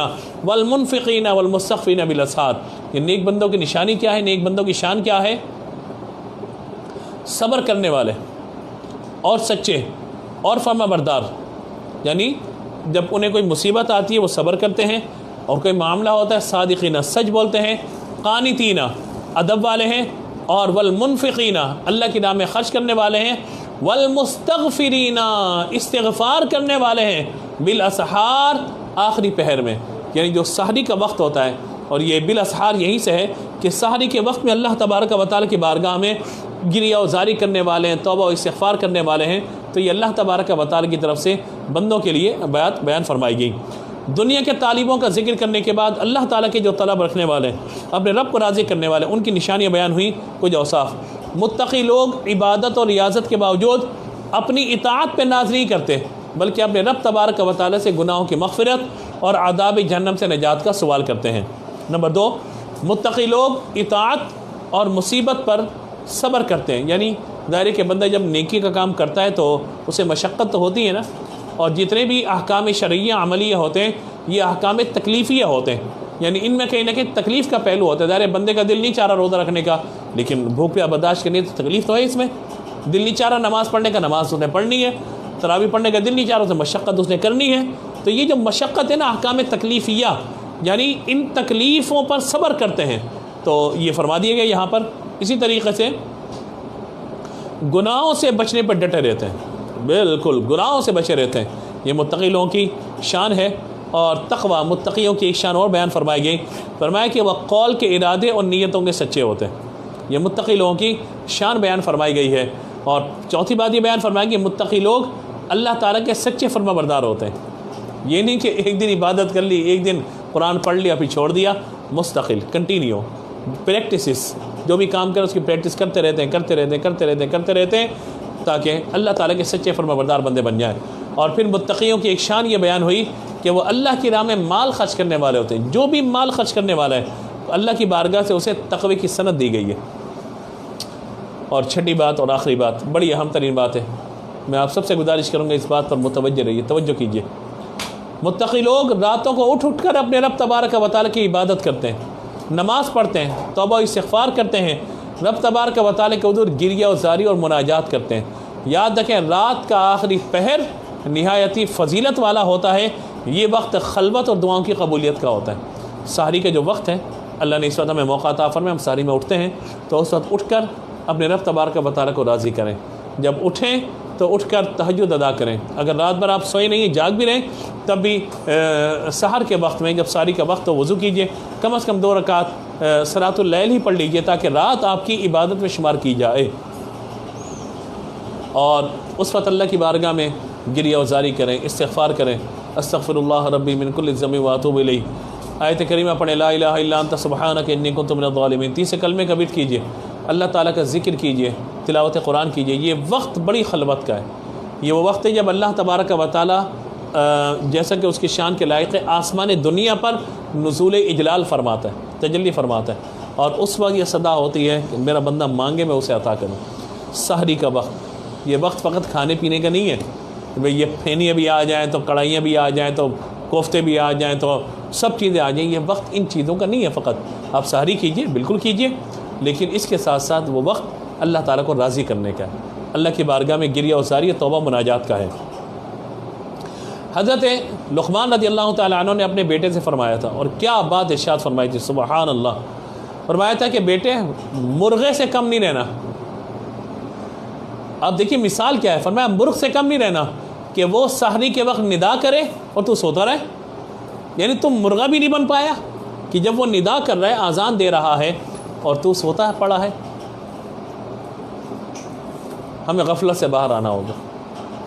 والمنفقین والمستغفرین بالاسحار۔ یہ نیک بندوں کی نشانی کیا ہے؟ نیک بندوں کی شان کیا ہے؟ صبر کرنے والے اور سچے اور فرما بردار، یعنی جب انہیں کوئی مصیبت آتی ہے وہ صبر کرتے ہیں، اور کوئی معاملہ ہوتا ہے صادقین سچ بولتے ہیں، قانتین ادب والے ہیں، اور والمنفقین اللہ کی راہ میں خرچ کرنے والے ہیں، والمستغفرین استغفار کرنے والے ہیں، بالاسحار آخری پہر میں، یعنی جو سحری کا وقت ہوتا ہے۔ اور یہ بالاسحار یہیں سے ہے کہ سحری کے وقت میں اللہ تبارک و تعالیٰ کی بارگاہ میں گریہ وزاری کرنے والے ہیں، توبہ و استغفار کرنے والے ہیں۔ تو یہ اللہ تبارک و تعالیٰ کی طرف سے بندوں کے لیے بات بیان فرمائی گئی۔ دنیا کے طالبوں کا ذکر کرنے کے بعد اللہ تعالیٰ کے جو طلب رکھنے والے ہیں، اپنے رب کو راضی کرنے والے، ان کی نشانیاں بیان ہوئیں، کچھ اوصاف۔ متقی لوگ عبادت اور ریاضت کے باوجود اپنی اطاعت پہ ناز نہیں کرتے، بلکہ اپنے رب تبارک و تعالیٰ سے گناہوں کی مغفرت اور عذاب جہنم سے نجات کا سوال کرتے ہیں۔ نمبر 2، متقی لوگ اطاعت اور مصیبت پر صبر کرتے ہیں، یعنی ظاہر کہ بندہ جب نیکی کا کام کرتا ہے تو اسے مشقت تو ہوتی ہے نا، اور جتنے بھی احکام شرعیہ عملیہ ہوتے ہیں یہ احکام تکلیفیہ ہوتے ہیں، یعنی ان میں کہیں نہ کہیں تکلیف کا پہلو ہوتا ہے۔ ظاہر بندے کا دل نہیں چاہ رہا روزہ رکھنے کا، لیکن بھوک پیاس برداشت کرنی ہے تو تکلیف تو ہے اس میں۔ دل نہیں چاہ رہا نماز پڑھنے کا، نماز اس نے پڑھنی ہے۔ تراویح پڑھنے کا دل نہیں چاہ رہا، اسے مشقت اس نے کرنی ہے۔ تو یہ جو مشقت ہے نا احکام تکلیفیہ، یعنی ان تکلیفوں پر صبر کرتے ہیں، تو یہ فرما دیے گئے یہاں پر۔ اسی طریقے سے گناہوں سے بچنے پر ڈٹے رہتے ہیں، بالکل گناہوں سے بچے رہتے ہیں، یہ متقی لوگوں کی شان ہے۔ اور تقوی متقیوں کی ایک شان اور بیان فرمائی گئی، فرمایا کہ وہ قول کے ارادے اور نیتوں کے سچے ہوتے ہیں، یہ متقی لوگوں کی شان بیان فرمائی گئی ہے۔ اور چوتھی بات یہ بیان فرمائی کہ متقی لوگ اللہ تعالیٰ کے سچے فرما بردار ہوتے ہیں، یہ نہیں کہ ایک دن عبادت کر لی، ایک دن قرآن پڑھ لیا پھر چھوڑ دیا، مستقل کنٹینیو پریکٹسز، جو بھی کام کریں اس کی پریکٹس کرتے رہتے ہیں تاکہ اللہ تعالیٰ کے سچے فرما بردار بندے بن جائیں۔ اور پھر متقیوں کی ایک شان یہ بیان ہوئی کہ وہ اللہ کی راہ میں مال خرچ کرنے والے ہوتے ہیں، جو بھی مال خرچ کرنے والا ہے اللہ کی بارگاہ سے اسے تقوی کی سند دی گئی ہے۔ اور چھٹی بات اور آخری بات بڑی اہم ترین بات ہے، میں آپ سب سے گزارش کروں گا اس بات پر متوجہ رہیے، توجہ کیجیے۔ متقی لوگ راتوں کو اٹھ کر اپنے رب تبارک و تعالیٰ کی عبادت کرتے ہیں، نماز پڑھتے ہیں، توبہ و استغفار کرتے ہیں، رب تبارک و تعالیٰ کے حضور گریہ وزاری اور مناجات کرتے ہیں۔ یاد رکھیں رات کا آخری پہر نہایتی فضیلت والا ہوتا ہے، یہ وقت خلوت اور دعاؤں کی قبولیت کا ہوتا ہے۔ سحری کا جو وقت ہے اللہ نے اس وقت ہمیں موقع عطا فرمایا، ہم سحری میں اٹھتے ہیں تو اس وقت اٹھ کر اپنے رب تبارک و تعالیٰ کو راضی کریں۔ جب اٹھیں تو اٹھ کر تہجد ادا کریں، اگر رات بھر آپ سوئے نہیں جاگ بھی رہیں تب بھی سحر کے وقت میں جب سحری کا وقت تو وضو کیجئے، کم از کم 2 رکعت صلاۃ اللیل ہی پڑھ لیجئے تاکہ رات آپ کی عبادت میں شمار کی جائے۔ اور اس وقت اللہ کی بارگاہ میں گریہ وزاری کریں، استغفار کریں، استغفر اللہ ربی من کل ذنب واتوب الیہ، آیت کریمہ پڑھیں، لا الہ الا انت سبحانک انی کنت من الظالمین، 30 کلمے کا بیٹ کیجئے، اللہ تعالیٰ کا ذکر کیجئے، تلاوت قرآن کیجئے۔ یہ وقت بڑی خلوت کا ہے، یہ وہ وقت ہے جب اللہ تبارک و تعالیٰ جیسا کہ اس کی شان کے لائق ہے آسمان دنیا پر نزول اجلال فرماتا ہے، تجلی فرماتا ہے، اور اس وقت یہ صدا ہوتی ہے کہ میرا بندہ مانگے میں اسے عطا کروں۔ سحری کا وقت، یہ وقت فقط کھانے پینے کا نہیں ہے کہ بھئی یہ پھینیاں بھی آ جائیں تو کڑھائیاں بھی آ جائیں تو کوفتے بھی آ جائیں تو سب چیزیں آ جائیں، یہ وقت ان چیزوں کا نہیں ہے فقط۔ آپ سحری کیجئے، بالکل کیجئے، لیکن اس کے ساتھ ساتھ وہ وقت اللہ تعالیٰ کو راضی کرنے کا ہے، اللہ کی بارگاہ میں گریہ وزاری توبہ مناجات کا ہے۔ حضرت لقمان رضی اللہ تعالیٰ عنہ نے اپنے بیٹے سے فرمایا تھا، اور کیا بات ارشاد فرمائی تھی، سبحان اللہ، فرمایا تھا کہ بیٹے مرغے سے کم نہیں رہنا۔ آپ دیکھیے مثال کیا ہے، فرمایا مرغ سے کم نہیں رہنا کہ وہ سحری کے وقت ندا کرے اور تو سوتا رہے، یعنی تم مرغا بھی نہیں بن پایا کہ جب وہ ندا کر رہا ہے، اذان دے رہا ہے اور تو سوتا پڑا ہے۔ ہمیں غفلت سے باہر آنا ہوگا،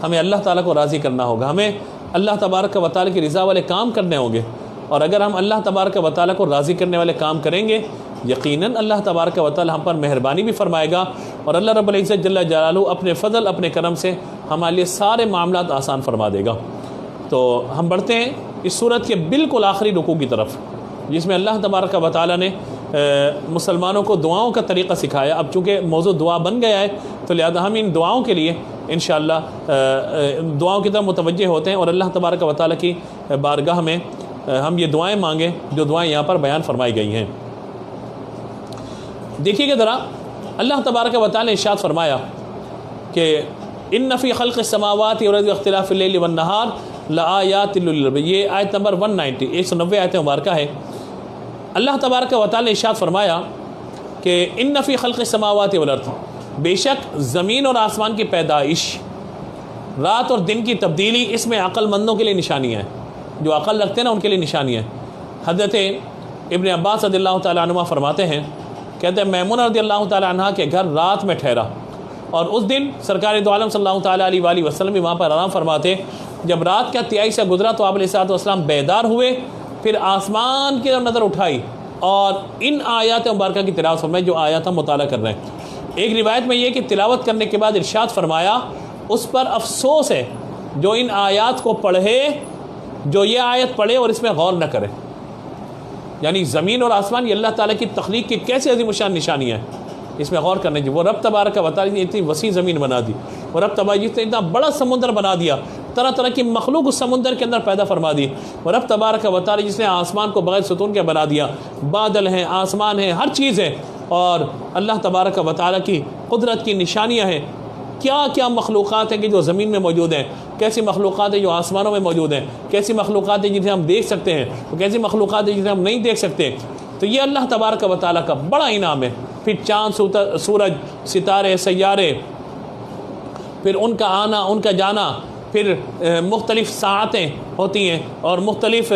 ہمیں اللہ تعالیٰ کو راضی کرنا ہوگا، ہمیں اللہ تبارک و تعالیٰ کی رضا والے کام کرنے ہوں گے، اور اگر ہم اللہ تبارک و تعالیٰ کو راضی کرنے والے کام کریں گے، یقیناً اللہ تبارک و تعالیٰ ہم پر مہربانی بھی فرمائے گا، اور اللہ رب العزت جل جلالہ اپنے فضل اپنے کرم سے ہمارے لیے سارے معاملات آسان فرما دے گا۔ تو ہم بڑھتے ہیں اس سورت کے بالکل آخری رکوع کی طرف، جس میں اللہ تبارک و تعالیٰ نے مسلمانوں کو دعاؤں کا طریقہ سکھایا۔ اب چونکہ موضوع دعا بن گیا ہے تو لہذا ہم ان دعاؤں کے لیے انشاءاللہ دعاؤں کی طرف متوجہ ہوتے ہیں، اور اللہ تبارک و تعالیٰ کی بارگاہ میں ہم یہ دعائیں مانگیں جو دعائیں یہاں پر بیان فرمائی گئی ہیں۔ دیکھیے کہ ذرا اللہ تبارک و تعالیٰ نے ارشاد فرمایا کہ ان فی خلق السماوات والارض واختلاف اللیل والنہار لآیات للعباد، یہ آیت نمبر 190 190 آیت مبارکہ ہے۔ اللہ تبارک و تعالیٰ نے ارشاد فرمایا کہ ان فی خلق السماوات والارض، بے شک زمین اور آسمان کی پیدائش، رات اور دن کی تبدیلی، اس میں عقل مندوں کے لیے نشانیاں ہیں، جو عقل رکھتے ہیں نا ان کے لیے نشانیاں ہیں۔ حضرت ابن عباس رضی اللہ تعالیٰ عنہ فرماتے ہیں، کہتے ہیں میمونہ رضی اللہ تعالیٰ عنہ کے گھر رات میں ٹھہرا، اور اس دن سرکار دو عالم صلی اللہ تعالیٰ علیہ وآلہ وسلم بھی وہاں پر آرام فرماتے۔ جب رات کا تہائی سے گزرا تو آپ علیہ الصلوۃ والسلام بیدار ہوئے، پھر آسمان کی طرف نظر اٹھائی اور ان آیات مبارکہ کی تلاوت فرمائی جو آیات ہم مطالعہ کر رہے ہیں۔ ایک روایت میں یہ کہ تلاوت کرنے کے بعد ارشاد فرمایا، اس پر افسوس ہے جو ان آیات کو پڑھے، جو یہ آیت پڑھے اور اس میں غور نہ کرے۔ یعنی زمین اور آسمان یہ اللہ تعالیٰ کی تخلیق کی کیسے عظیم الشان نشانیاں ہیں، اس میں غور کرنے کی۔ وہ رب تبارک و تعالیٰ نے اتنی وسیع زمین بنا دی، وہ رب تبارک نے اتنا بڑا سمندر بنا دیا، طرح طرح کی مخلوق اس سمندر کے اندر پیدا فرما دی۔ وہ رب تبارک و تعالیٰ جس نے آسمان کو بغیر ستون کے بنا دیا، بادل ہیں، آسمان ہیں، ہر چیز ہے، اور اللہ تبارک و تعالیٰ کی قدرت کی نشانیاں ہیں۔ کیا کیا مخلوقات ہیں کہ جو زمین میں موجود ہیں، کیسی مخلوقات ہیں جو آسمانوں میں موجود ہیں، کیسی مخلوقات ہیں جنہیں ہم دیکھ سکتے ہیں، کیسی مخلوقات ہیں جنہیں ہم نہیں دیکھ سکتے۔ تو یہ اللہ تبارک و تعالیٰ کا بڑا انعام ہے۔ پھر چاند، سورج، ستارے، سیارے، پھر ان کا آنا، ان کا جانا، پھر مختلف ساعتیں ہوتی ہیں اور مختلف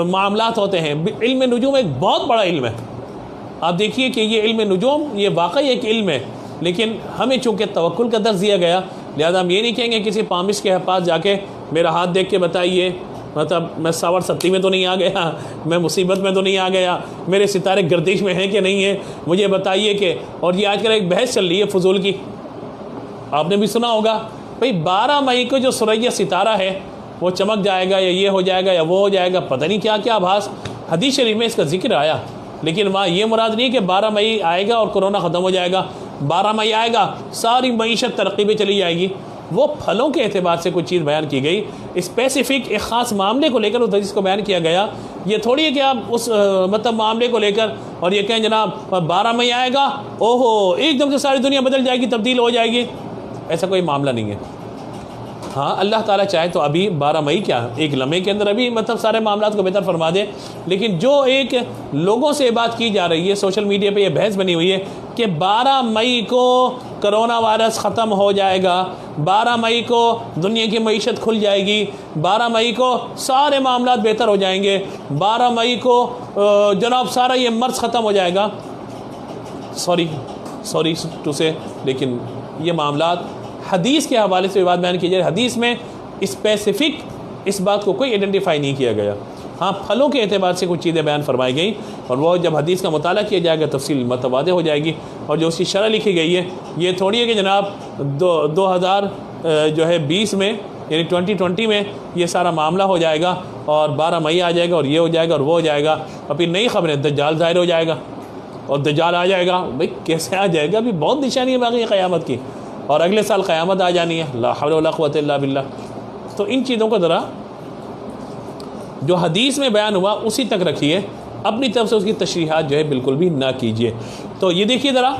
معاملات ہوتے ہیں۔ علم نجوم ایک بہت بڑا علم ہے۔ آپ دیکھیے کہ یہ علم نجوم یہ واقعی ایک علم ہے، لیکن ہمیں چونکہ توکل کا درس دیا گیا، لہذا ہم یہ نہیں کہیں گے کسی پامس کے پاس جا کے میرا ہاتھ دیکھ کے بتائیے، مطلب میں ساور ستی میں تو نہیں آ گیا، میں مصیبت میں تو نہیں آ گیا، میرے ستارے گردش میں ہیں کہ نہیں ہیں، مجھے بتائیے کہ۔ اور یہ آج کل ایک بحث چل رہی ہے فضول کی، آپ نے بھی سنا ہوگا، بھئی 12 مئی کو جو سورج ستارہ ہے وہ چمک جائے گا، یا یہ ہو جائے گا، یا وہ ہو جائے گا، پتہ نہیں کیا کیا آبھاس۔ حدیث شریف میں اس کا ذکر آیا، لیکن وہاں یہ مراد نہیں کہ 12 مئی آئے گا اور کرونا ختم ہو جائے گا۔ 12 مئی آئے گا، ساری معیشت ترقی پہ چلی جائے گی۔ وہ پھلوں کے اعتبار سے کوئی چیز بیان کی گئی، اسپیسیفک ایک خاص معاملے کو لے کر اس حدیث کو بیان کیا گیا۔ یہ تھوڑی ہے کہ آپ اس مطلب معاملے کو لے کر اور یہ کہیں جناب 12 مئی آئے گا، اوہو ایک دم سے ساری دنیا بدل جائے گی، تبدیل ہو جائے گی، ایسا کوئی معاملہ نہیں ہے۔ ہاں اللہ تعالیٰ چاہے تو ابھی 12 مئی کیا ایک لمحے کے اندر ابھی مطلب سارے معاملات کو بہتر فرما دے، لیکن جو ایک لوگوں سے بات کی جا رہی ہے، سوشل میڈیا پہ یہ بحث بنی ہوئی ہے کہ 12 مئی کو کرونا وائرس ختم ہو جائے گا، 12 مئی کو دنیا کی معیشت کھل جائے گی، 12 مئی کو سارے معاملات بہتر ہو جائیں گے، 12 مئی کو جناب سارا یہ مرض ختم ہو جائے گا۔ سوری ٹو سے، لیکن یہ معاملات حدیث کے حوالے سے بات بیان کی جائے، حدیث میں اسپیسیفک اس بات کو کوئی آئیڈینٹیفائی نہیں کیا گیا۔ ہاں پھلوں کے اعتبار سے کچھ چیزیں بیان فرمائی گئیں، اور وہ جب حدیث کا مطالعہ کیا جائے گا تفصیل متواضع ہو جائے گی، اور جو اس کی شرح لکھی گئی ہے یہ تھوڑی ہے کہ جناب 2020 میں یعنی 2020 میں یہ سارا معاملہ ہو جائے گا اور 12 مئی آ جائے گا اور یہ ہو جائے گا اور وہ ہو جائے گا، اور پھر نئی خبریں دجال ظاہر ہو جائے گا۔ اور دجال آ جائے گا. بھائی کیسے آ جائے گا؟ ابھی بہت نشانی ہے باقی قیامت کی، اور اگلے سال قیامت آ جانی ہے. لا حول ولا قوت الا باللہ. تو ان چیزوں کو ذرا جو حدیث میں بیان ہوا اسی تک رکھیے، اپنی طرف سے اس کی تشریحات جو ہے بالکل بھی نہ کیجیے. تو یہ دیکھیے ذرا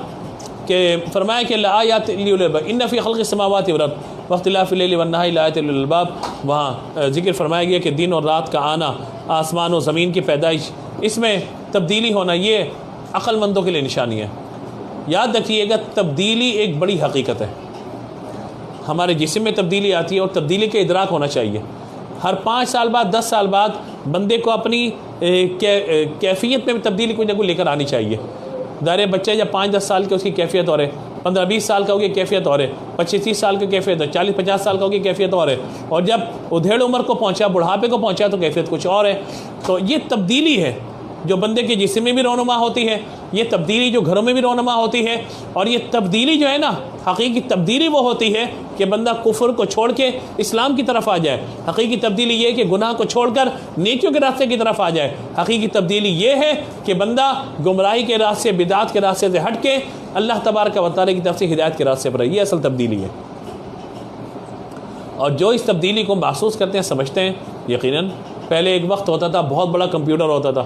کہ فرمایا کہ لآیات لأولی الالباب ان فی خلق السماوات والارض واختلاف اللیل والنہار لآیات للالباب. وہاں ذکر فرمایا گیا کہ دن اور رات کا آنا، آسمان و زمین کی پیدائش، اس میں تبدیلی ہونا، یہ عقل مندوں کے لیے نشانی ہے. یاد رکھیے گا تبدیلی ایک بڑی حقیقت ہے. ہمارے جسم میں تبدیلی آتی ہے اور تبدیلی کا ادراک ہونا چاہیے. ہر 5 سال بعد 10 سال بعد بندے کو اپنی کیفیت میں تبدیلی کوئی نہ کوئی لے کر آنی چاہیے. ظاہر بچے جب 5-10 سال کے اس کی کیفیت اور ہے، 15-20 سال کا ہوگی کیفیت اور ہے، 25-30 سال کی کیفیت ہے، 40-50 سال کا ہوگی کیفیت اور ہے، اور جب ادھیڑ عمر کو پہنچا، بڑھاپے کو پہنچا تو کیفیت کچھ اور ہے. تو یہ تبدیلی ہے جو بندے کے جسم میں بھی رونما ہوتی ہے، یہ تبدیلی جو گھروں میں بھی رونما ہوتی ہے. اور یہ تبدیلی جو ہے نا، حقیقی تبدیلی وہ ہوتی ہے کہ بندہ کفر کو چھوڑ کے اسلام کی طرف آ جائے. حقیقی تبدیلی یہ ہے کہ گناہ کو چھوڑ کر نیکیوں کے راستے کی طرف آ جائے. حقیقی تبدیلی یہ ہے کہ بندہ گمراہی کے راستے، بدعات کے راستے سے ہٹ کے اللہ تبارک و تعالی کی طرف سے ہدایت کے راستے پر ہے. یہ اصل تبدیلی ہے. اور جو اس تبدیلی کو محسوس کرتے ہیں، سمجھتے ہیں، یقیناً پہلے ایک وقت ہوتا تھا بہت بڑا کمپیوٹر ہوتا تھا،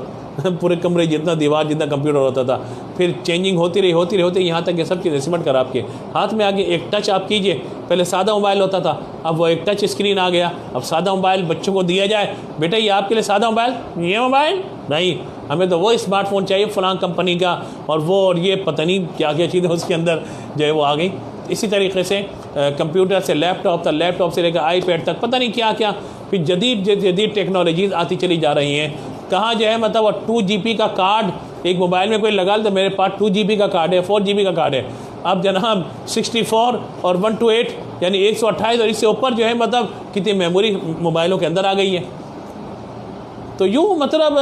پورے کمرے جتنا دیوار جتنا کمپیوٹر ہوتا تھا، پھر چینجنگ ہوتی رہی یہاں تک یہ سب چیزیں سمٹ کر آپ کے ہاتھ میں آگے ایک ٹچ آپ کیجئے. پہلے سادہ موبائل ہوتا تھا، اب وہ ایک ٹچ اسکرین آ گیا. اب سادہ موبائل بچوں کو دیا جائے، بیٹا یہ آپ کے لیے سادہ موبائل، یہ موبائل نہیں، ہمیں تو وہ اسمارٹ فون چاہیے فلاں کمپنی کا، اور وہ اور یہ پتہ نہیں کیا کیا چیزیں اس کے اندر جو ہے وہ آ گئی. اسی طریقے سے کمپیوٹر سے لیپ ٹاپ تک، لیپ ٹاپ سے لے کر آئی پیڈ تک، پتہ نہیں کیا کیا پھر جدید ٹیکنالوجیز آتی چلی جا رہی ہیں. کہاں جو ہے مطلب 2 GB کا کارڈ ایک موبائل میں کوئی لگا تو میرے پاس 2 GB کا کارڈ ہے، 4 GB کا کارڈ ہے. اب جناب 64 اور 128 یعنی 128 اور اس سے اوپر جو ہے مطلب کتنی میموری موبائلوں کے اندر آ گئی ہے. تو یوں مطلب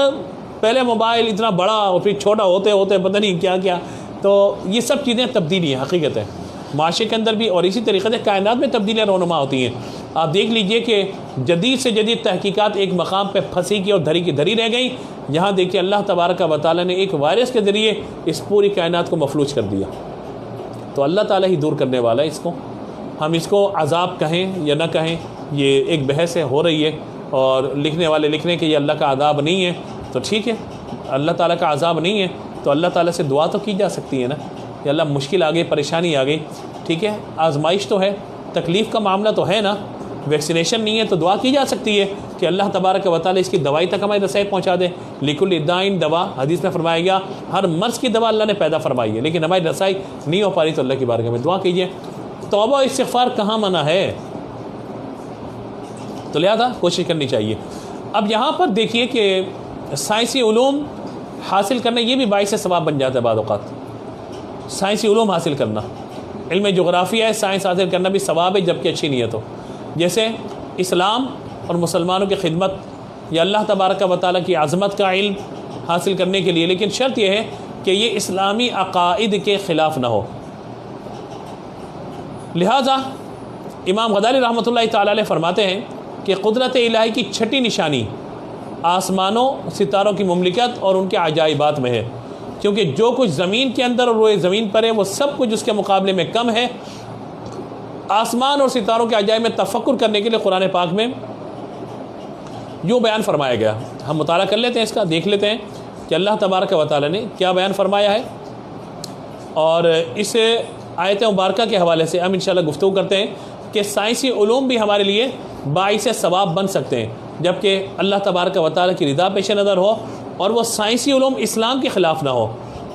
پہلے موبائل اتنا بڑا اور پھر چھوٹا ہوتے ہوتے پتہ نہیں کیا کیا. تو یہ سب چیزیں تبدیلی ہیں، حقیقت ہے معاشرے کے اندر بھی، اور اسی طریقے سے کائنات میں تبدیلیاں رونما ہوتی ہیں. آپ دیکھ لیجئے کہ جدید سے جدید تحقیقات ایک مقام پہ پھنسی کی اور دھری کی دھری رہ گئی. یہاں دیکھیے اللہ تبارک و تعالیٰ نے ایک وائرس کے ذریعے اس پوری کائنات کو مفلوج کر دیا. تو اللہ تعالیٰ ہی دور کرنے والا ہے اس کو. ہم اس کو عذاب کہیں یا نہ کہیں، یہ ایک بحث ہو رہی ہے، اور لکھنے والے لکھ رہے ہیں کہ یہ اللہ کا عذاب نہیں ہے. تو ٹھیک ہے، اللہ تعالیٰ کا عذاب نہیں ہے تو اللہ تعالیٰ سے دعا تو کی جا سکتی ہے نا کہ اللہ مشکل آ گئی، پریشانی آ گئی، ٹھیک ہے، آزمائش تو ہے، تکلیف کا معاملہ تو ہے نا، ویکسینیشن نہیں ہے تو دعا کی جا سکتی ہے کہ اللہ تبارک و تعالی اس کی دوائی تک ہماری رسائی پہنچا دے. لکل دائن دوا، حدیث میں فرمایا گیا ہر مرض کی دوا اللہ نے پیدا فرمائی ہے، لیکن ہماری رسائی نہیں ہو پا رہی تو اللہ کی بارگاہ میں دعا کیجیے. توبہ و استغفار کہاں منع ہے؟ تو لہذا کوشش کرنی چاہیے. اب یہاں پر دیکھیے کہ سائنسی علوم حاصل کرنا یہ بھی باعث ثواب بن جاتا ہے بعض اوقات. سائنسی علوم حاصل کرنا، علم جغرافیہ ہے، سائنس حاصل کرنا بھی ثواب ہے جبکہ اچھی نیت ہو. جیسے اسلام اور مسلمانوں کی خدمت یا اللہ تبارک و تعالیٰ کی عظمت کا علم حاصل کرنے کے لیے، لیکن شرط یہ ہے کہ یہ اسلامی عقائد کے خلاف نہ ہو. لہٰذا امام غزالی رحمۃ اللہ تعالیٰ علیہ فرماتے ہیں کہ قدرت الہی کی چھٹی نشانی آسمانوں ستاروں کی مملکت اور ان کے عجائبات میں ہے، کیونکہ جو کچھ زمین کے اندر اور روئے زمین پر ہے وہ سب کچھ اس کے مقابلے میں کم ہے. آسمان اور ستاروں کے عجائب میں تفکر کرنے کے لیے قرآن پاک میں یوں بیان فرمایا گیا. ہم مطالعہ کر لیتے ہیں، اس کا دیکھ لیتے ہیں کہ اللہ تبارک و تعالیٰ نے کیا بیان فرمایا ہے، اور اس آیت مبارکہ کے حوالے سے ہم انشاءاللہ گفتگو کرتے ہیں کہ سائنسی علوم بھی ہمارے لیے باعث ثواب بن سکتے ہیں جبکہ اللہ تبارک و تعالیٰ کی رضا پیش نظر ہو، اور وہ سائنسی علوم اسلام کے خلاف نہ ہو.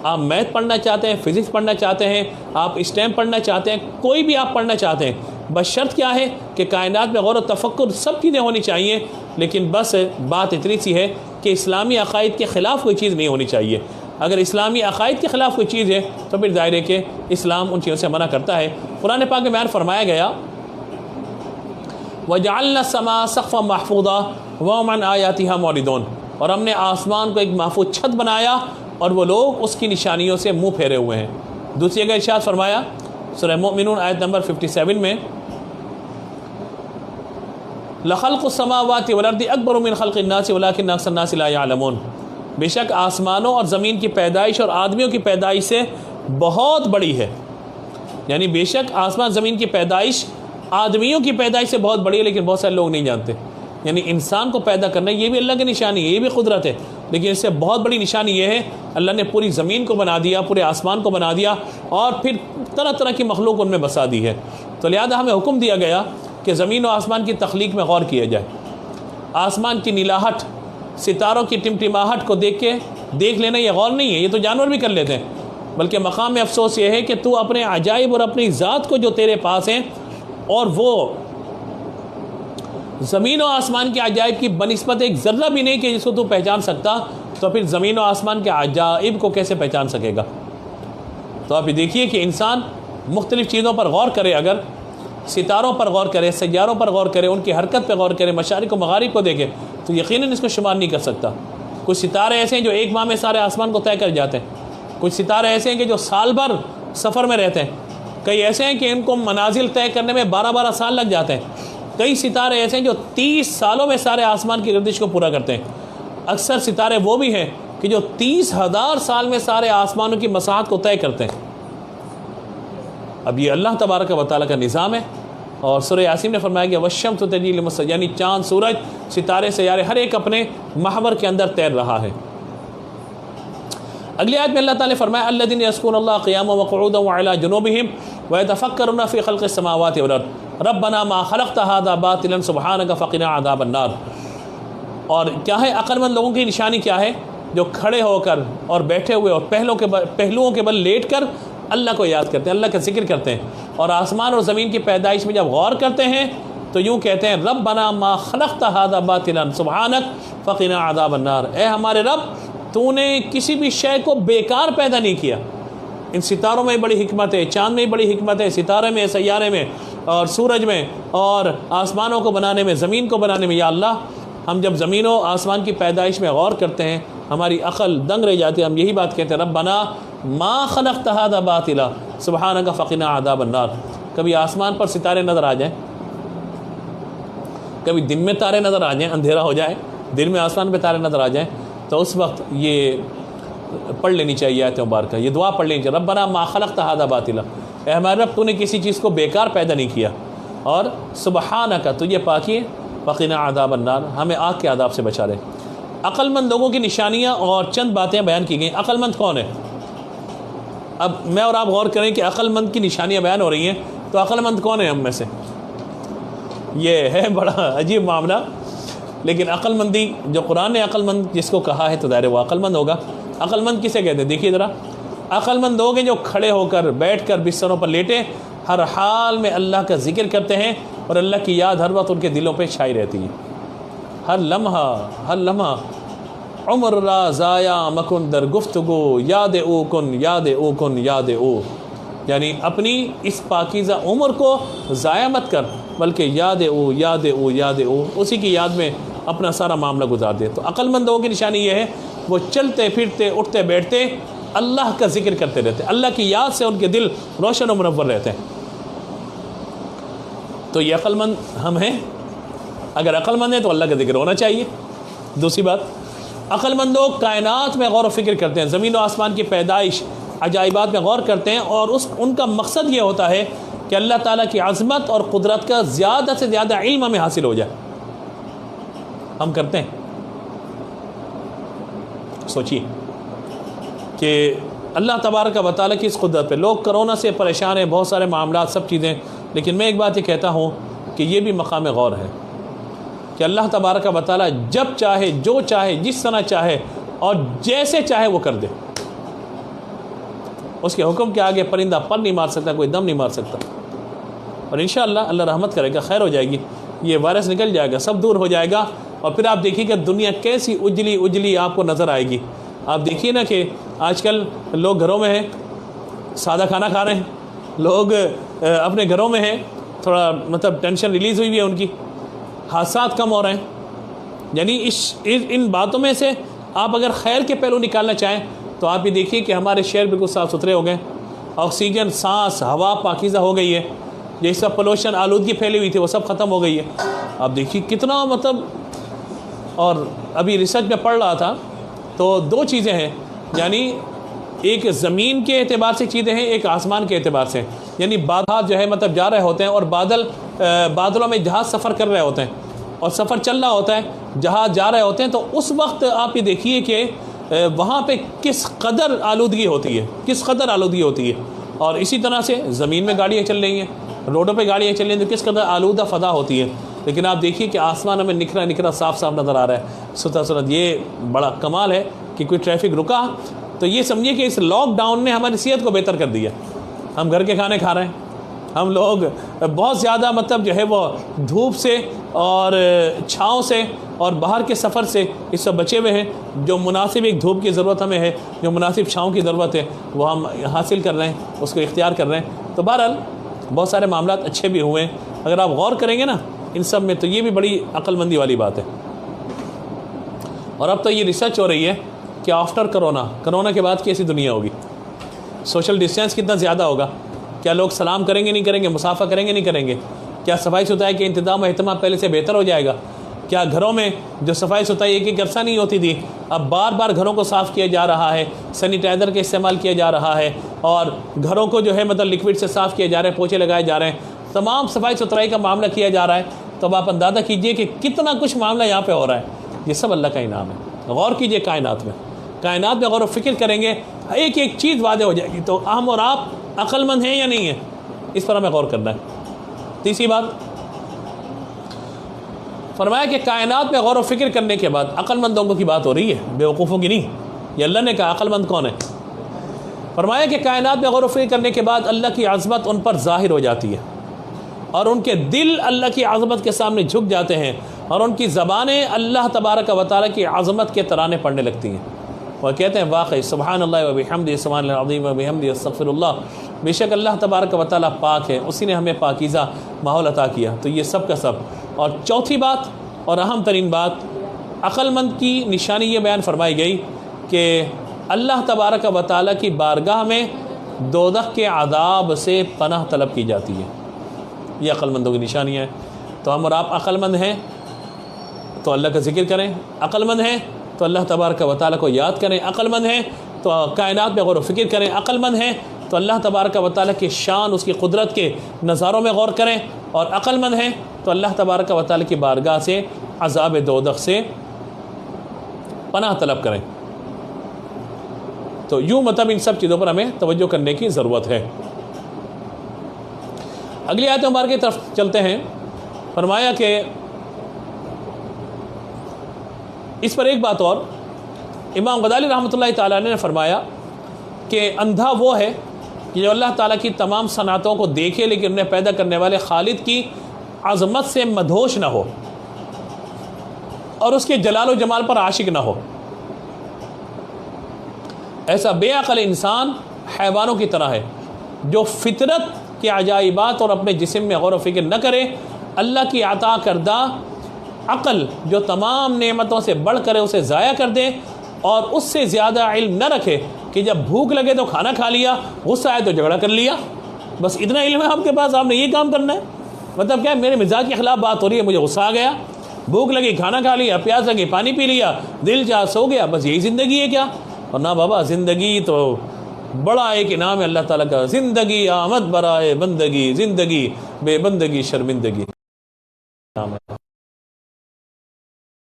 آپ میتھ پڑھنا چاہتے ہیں، فزکس پڑھنا چاہتے ہیں، آپ اسٹیم پڑھنا چاہتے ہیں، کوئی بھی آپ پڑھنا چاہتے ہیں، بس شرط کیا ہے کہ کائنات میں غور و تفکر سب چیزیں ہونی چاہیے، لیکن بس بات اتنی سی ہے کہ اسلامی عقائد کے خلاف کوئی چیز نہیں ہونی چاہیے. اگر اسلامی عقائد کے خلاف کوئی چیز ہے تو پھر ظاہر ہے کہ اسلام ان چیزوں سے منع کرتا ہے. قرآن پاک میں بیان فرمایا گیا وَجَعَلْنَا السَّمَاءَ سَقْفًا مَحْفُوظًا وَهُمْ عَنْ آيَاتِهَا مُعْرِضُونَ، اور ہم نے آسمان کو ایک محفوظ چھت بنایا اور وہ لوگ اس کی نشانیوں سے منہ پھیرے ہوئے ہیں. دوسری جگہ ارشاد فرمایا سورہ مومنون آیت نمبر 57 میں لَخَلْقُ السَّمَاوَاتِ وَالْأَرْضِ أَكْبَرُ مِنْ خَلْقِ النَّاسِ وَلَكِنَّ أَكْثَرَ النَّاسِ لَا يَعْلَمُونَ. بے شک آسمانوں اور زمین کی پیدائش اور آدمیوں کی پیدائش سے بہت بڑی ہے. یعنی بے شک آسمان زمین کی پیدائش آدمیوں کی پیدائش سے بہت بڑی ہے، لیکن بہت سارے لوگ نہیں جانتے. یعنی انسان کو پیدا کرنا یہ بھی اللہ کی نشانی ہے، یہ بھی قدرت ہے، لیکن اس سے بہت بڑی نشانی یہ ہے اللہ نے پوری زمین کو بنا دیا، پورے آسمان کو بنا دیا، اور پھر طرح طرح کی مخلوق ان میں بسا دی ہے. تو لہذا ہمیں حکم دیا گیا کہ زمین و آسمان کی تخلیق میں غور کیا جائے. آسمان کی نیلاہٹ، ستاروں کی ٹمٹماہٹ کو دیکھ لینا یہ غور نہیں ہے، یہ تو جانور بھی کر لیتے ہیں. بلکہ مقام میں افسوس یہ ہے کہ تو اپنے عجائب اور اپنی ذات کو جو تیرے پاس ہیں، اور وہ زمین و آسمان کے عجائب کی بنسبت ایک ذرہ بھی نہیں کہ جس کو تو پہچان سکتا، تو پھر زمین و آسمان کے عجائب کو کیسے پہچان سکے گا؟ تو آپ یہ دیکھیے کہ انسان مختلف چیزوں پر غور کرے، اگر ستاروں پر غور کرے، سیاروں پر غور کرے، ان کی حرکت پہ غور کرے، مشارق و مغارب کو دیکھے، تو یقیناً اس کو شمار نہیں کر سکتا. کچھ ستارے ایسے ہیں جو ایک ماہ میں سارے آسمان کو طے کر جاتے ہیں. کچھ ستارے ایسے ہیں کہ جو سال بھر سفر میں رہتے ہیں. کئی ایسے ہیں کہ ان کو منازل طے کرنے میں 12 سال لگ جاتے ہیں. کئی ستارے ایسے ہیں جو 30 سالوں میں سارے آسمان کی گردش کو پورا کرتے ہیں. اکثر ستارے وہ بھی ہیں کہ جو 30,000 سال میں سارے آسمانوں کی مساحت کو طے کرتے ہیں. اب یہ اللہ تبارک و تعالیٰ کا نظام ہے. اور سورہ یاسین نے فرمایا کہ والشمس تجری لمستقر، یعنی چاند، سورج، ستارے، سیارے ہر ایک اپنے محور کے اندر تیر رہا ہے. اگلی آیت میں اللہ تعالیٰ نے فرمایا الذین یذکرون اللہ قیاما وقعودا وعلی جنوبہم ویتفکرون فی خلق السماوات والارض ربنا ما خلقت ھذا باطلا سبحانک فقنا عذاب النار. اور کیا ہے عقل مند لوگوں کی نشانی کیا ہے؟ جو کھڑے ہو کر اور بیٹھے ہوئے اور پہلوؤں کے بل لیٹ کر اللہ کو یاد کرتے ہیں، اللہ کا ذکر کرتے ہیں، اور آسمان اور زمین کی پیدائش میں جب غور کرتے ہیں تو یوں کہتے ہیں ربنا ما خلقت ھذا باطلا سبحانک فقنا عذاب النار. اے ہمارے رب، تو نے کسی بھی شے کو بیکار پیدا نہیں کیا. ان ستاروں میں بڑی حکمت ہے، چاند میں بڑی حکمت ہے، ستارے میں، سیارے میں، اور سورج میں، اور آسمانوں کو بنانے میں، زمین کو بنانے میں. یا اللہ، ہم جب زمین و آسمان کی پیدائش میں غور کرتے ہیں ہماری عقل دنگ رہ جاتی ہے. ہم یہی بات کہتے ہیں ربنا ما خلقت ھذا باطلا سبحانک فقنا عذاب النار. کبھی آسمان پر ستارے نظر آ جائیں، کبھی دن میں تارے نظر آ جائیں، اندھیرا ہو جائے، دن میں آسمان پہ تارے نظر آ جائیں، تو اس وقت یہ پڑھ لینی چاہیے آیت مبارکہ، یہ دعا پڑھ لینی چاہیے ربنا ما خلقت ھذا باطلا. اے ہمارے رب، تو نے کسی چیز کو بیکار پیدا نہیں کیا، اور سبحانک، تجھے پاکی ہے، فقنا عذاب النار، ہمیں آگ کے عذاب سے بچا لے. عقل مند لوگوں کی نشانیاں اور چند باتیں بیان کی گئیں. عقل مند کون ہے؟ اب میں اور آپ غور کریں کہ عقل مند کی نشانیاں بیان ہو رہی ہیں، تو عقل مند کون ہے ہم میں سے؟ یہ ہے بڑا عجیب معاملہ. لیکن عقل مندی جو قرآن نے عقل مند جس کو کہا ہے تو ظاہر وہ عقل مند ہوگا. عقل مند کسے کہتے ہیں؟ دیکھیے ذرا، عقل مند لوگ ہیں جو کھڑے ہو کر، بیٹھ کر، بستروں پر لیٹے ہر حال میں اللہ کا ذکر کرتے ہیں، اور اللہ کی یاد ہر وقت ان کے دلوں پہ چھائی رہتی ہے. ہر لمحہ عمر را ضائع مکن در گفتگو، یاد او کن، یاد او کن، یاد او. یعنی اپنی اس پاکیزہ عمر کو ضائع مت کر، بلکہ یاد او، یاد او، یاد او، اسی کی یاد میں اپنا سارا معاملہ گزار دے. تو عقل مند لوگوں کی نشانی یہ ہے وہ چلتے پھرتے، اٹھتے بیٹھتے اللہ کا ذکر کرتے رہتے، اللہ کی یاد سے ان کے دل روشن و منور رہتے ہیں. تو یہ عقل مند ہم ہیں. اگر عقل مند ہیں تو اللہ کا ذکر ہونا چاہیے. دوسری بات، عقل مند لوگ کائنات میں غور و فکر کرتے ہیں، زمین و آسمان کی پیدائش، عجائبات میں غور کرتے ہیں، اور ان کا مقصد یہ ہوتا ہے کہ اللہ تعالیٰ کی عظمت اور قدرت کا زیادہ سے زیادہ علم ہمیں حاصل ہو جائے. ہم کرتے ہیں. سوچیے کہ اللہ تبارک و تعالیٰ کی اس قدرت پہ لوگ کرونا سے پریشان ہیں، بہت سارے معاملات، سب چیزیں. لیکن میں ایک بات یہ کہتا ہوں کہ یہ بھی مقام غور ہے کہ اللہ تبارک و تعالیٰ جب چاہے، جو چاہے، جس طرح چاہے اور جیسے چاہے وہ کر دے. اس کے حکم کے آگے پرندہ پر نہیں مار سکتا، کوئی دم نہیں مار سکتا. اور انشاءاللہ اللہ رحمت کرے گا، خیر ہو جائے گی، یہ وائرس نکل جائے گا، سب دور ہو جائے گا. اور پھر آپ دیکھیے کہ دنیا کیسی اجلی آپ کو نظر آئے گی. آپ دیکھیے نا کہ آج کل لوگ گھروں میں ہیں، سادہ کھانا کھا رہے ہیں، لوگ اپنے گھروں میں ہیں، تھوڑا مطلب ٹینشن ریلیز ہوئی ہے ان کی، حادثات کم ہو رہے ہیں. یعنی ان باتوں میں سے آپ اگر خیر کے پہلو نکالنا چاہیں تو آپ یہ دیکھیے کہ ہمارے شہر بالکل صاف ستھرے ہو گئے، آکسیجن، سانس، ہوا پاکیزہ ہو گئی ہے. یہ سب پولوشن، آلودگی پھیلی ہوئی تھی وہ سب ختم ہو گئی ہے. آپ دیکھیے کتنا مطلب. اور ابھی ریسرچ میں پڑھ رہا تھا تو دو چیزیں ہیں، یعنی ایک زمین کے اعتبار سے چیزیں ہیں، ایک آسمان کے اعتبار سے. یعنی بادل جو ہے مطلب جا رہے ہوتے ہیں اور بادلوں میں جہاز سفر کر رہے ہوتے ہیں اور سفر چل رہا ہوتا ہے، جہاز جا رہے ہوتے ہیں، تو اس وقت آپ یہ دیکھیے کہ وہاں پہ کس قدر آلودگی ہوتی ہے، کس قدر آلودگی ہوتی ہے. اور اسی طرح سے زمین میں گاڑیاں چل رہی ہیں، روڈوں پہ گاڑیاں چل رہی ہیں، تو کس قدر آلودہ فضا ہوتی ہے. لیکن آپ دیکھیے کہ آسمان ہمیں نکھرا نکھرا صاف صاف نظر آ رہا ہے، ستھرا. یہ بڑا کمال ہے کہ کوئی ٹریفک رکا تو یہ سمجھیے کہ اس لاک ڈاؤن نے ہماری صحت کو بہتر کر دیا. ہم گھر کے کھانے کھا رہے ہیں، ہم لوگ بہت زیادہ مطلب جو ہے وہ دھوپ سے اور چھاؤں سے اور باہر کے سفر سے اس سے بچے ہوئے ہیں. جو مناسب ایک دھوپ کی ضرورت ہمیں ہے، جو مناسب چھاؤں کی ضرورت ہے، وہ ہم حاصل کر رہے ہیں، اس کو اختیار کر رہے ہیں. تو بہرحال بہت سارے معاملات اچھے بھی ہوئے ہیں اگر آپ غور کریں گے نا ان سب میں، تو یہ بھی بڑی عقل مندی والی بات ہے. اور اب تو یہ ریسرچ ہو رہی ہے کہ آفٹر کرونا کے بعد کیسی دنیا ہوگی، سوشل ڈسٹینس کتنا زیادہ ہوگا، کیا لوگ سلام کریں گے نہیں کریں گے، مسافہ کریں گے نہیں کریں گے، کیا صفائی ستھرائی کے انتظام و اہتمام پہلے سے بہتر ہو جائے گا، کیا گھروں میں جو صفائی ستھرائی ایک ایک عرصہ نہیں ہوتی تھی اب بار بار گھروں کو صاف کیا جا رہا ہے، سینیٹائزر کا استعمال کیا جا رہا ہے اور گھروں کو جو ہے مطلب لکوڈ سے صاف کیا جا رہا ہے، پوچھے لگائے جا رہے ہیں، تمام صفائی ستھرائی کا معاملہ کیا جا رہا ہے. تو اب آپ اندازہ کیجئے کہ کتنا کچھ معاملہ یہاں پہ ہو رہا ہے. یہ سب اللہ کا انعام ہے. غور کیجئے کائنات میں غور و فکر کریں گے ایک ایک چیز واضح ہو جائے گی. تو ہم اور آپ عقل مند ہیں یا نہیں ہیں، اس پر ہمیں غور کرنا ہے. تیسری بات فرمایا کہ کائنات میں غور و فکر کرنے کے بعد عقل مند لوگوں کی بات ہو رہی ہے، بے وقوفوں کی نہیں. یہ اللہ نے کہا عقل مند کون ہے. فرمایا کہ کائنات میں غور و فکر کرنے کے بعد اللہ کی عظمت ان پر ظاہر ہو جاتی ہے اور ان کے دل اللہ کی عظمت کے سامنے جھک جاتے ہیں اور ان کی زبانیں اللہ تبارک و تعالیٰ کی عظمت کے ترانے پڑھنے لگتی ہیں. وہ کہتے ہیں واقعی سبحان اللہ و بحمدہ، سبحان اللہ العظیم و بحمدہ، استغفر اللہ. بے شک اللہ تبارک و تعالیٰ پاک ہے، اسی نے ہمیں پاکیزہ ماحول عطا کیا. تو یہ سب کا سب. اور چوتھی بات اور اہم ترین بات، عقل مند کی نشانی یہ بیان فرمائی گئی کہ اللہ تبارک و تعالیٰ کی بارگاہ میں دوزخ کے عذاب سے پناہ طلب کی جاتی ہے. یہ عقل مندوں کی نشانی ہے. تو ہم اور آپ عقل مند ہیں تو اللہ کا ذکر کریں، عقل مند ہیں تو اللہ تبارک و تعالیٰ کو یاد کریں، عقل مند ہیں تو کائنات میں غور و فکر کریں، عقل مند ہیں تو اللہ تبارک و تعالیٰ کی شان، اس کی قدرت کے نظاروں میں غور کریں، اور عقل مند ہیں تو اللہ تبارک و تعالیٰ کی بارگاہ سے عذاب دوزخ سے پناہ طلب کریں. تو یوں مطلب ان سب چیزوں پر ہمیں توجہ کرنے کی ضرورت ہے. اگلی آیت مبارکہ کی طرف چلتے ہیں. فرمایا کہ اس پر ایک بات اور، امام غزالی رحمۃ اللہ تعالیٰ نے فرمایا کہ اندھا وہ ہے کہ جو اللہ تعالیٰ کی تمام صنعتوں کو دیکھے لیکن انہیں پیدا کرنے والے خالق کی عظمت سے مدہوش نہ ہو اور اس کے جلال و جمال پر عاشق نہ ہو. ایسا بے عقل انسان حیوانوں کی طرح ہے جو فطرت کے عجائبات اور اپنے جسم میں غور و فکر نہ کرے، اللہ کی عطا کردہ عقل جو تمام نعمتوں سے بڑھ کر اسے ضائع کر دے اور اس سے زیادہ علم نہ رکھے کہ جب بھوک لگے تو کھانا کھا لیا، غصہ آئے تو جھگڑا کر لیا، بس اتنا علم ہے آپ کے پاس، آپ نے یہ کام کرنا ہے. مطلب کیا ہے، میرے مزاج کے خلاف بات ہو رہی ہے، مجھے غصہ آ گیا، بھوک لگی کھانا کھا لیا، پیاس لگی پانی پی لیا، دل چاہ سو گیا، بس یہی زندگی ہے کیا؟ اور نہ بابا، زندگی تو بڑا ایک انعام ہے اللہ تعالیٰ کا. زندگی آمد برائے بندگی، زندگی بے بندگی شرمندگی.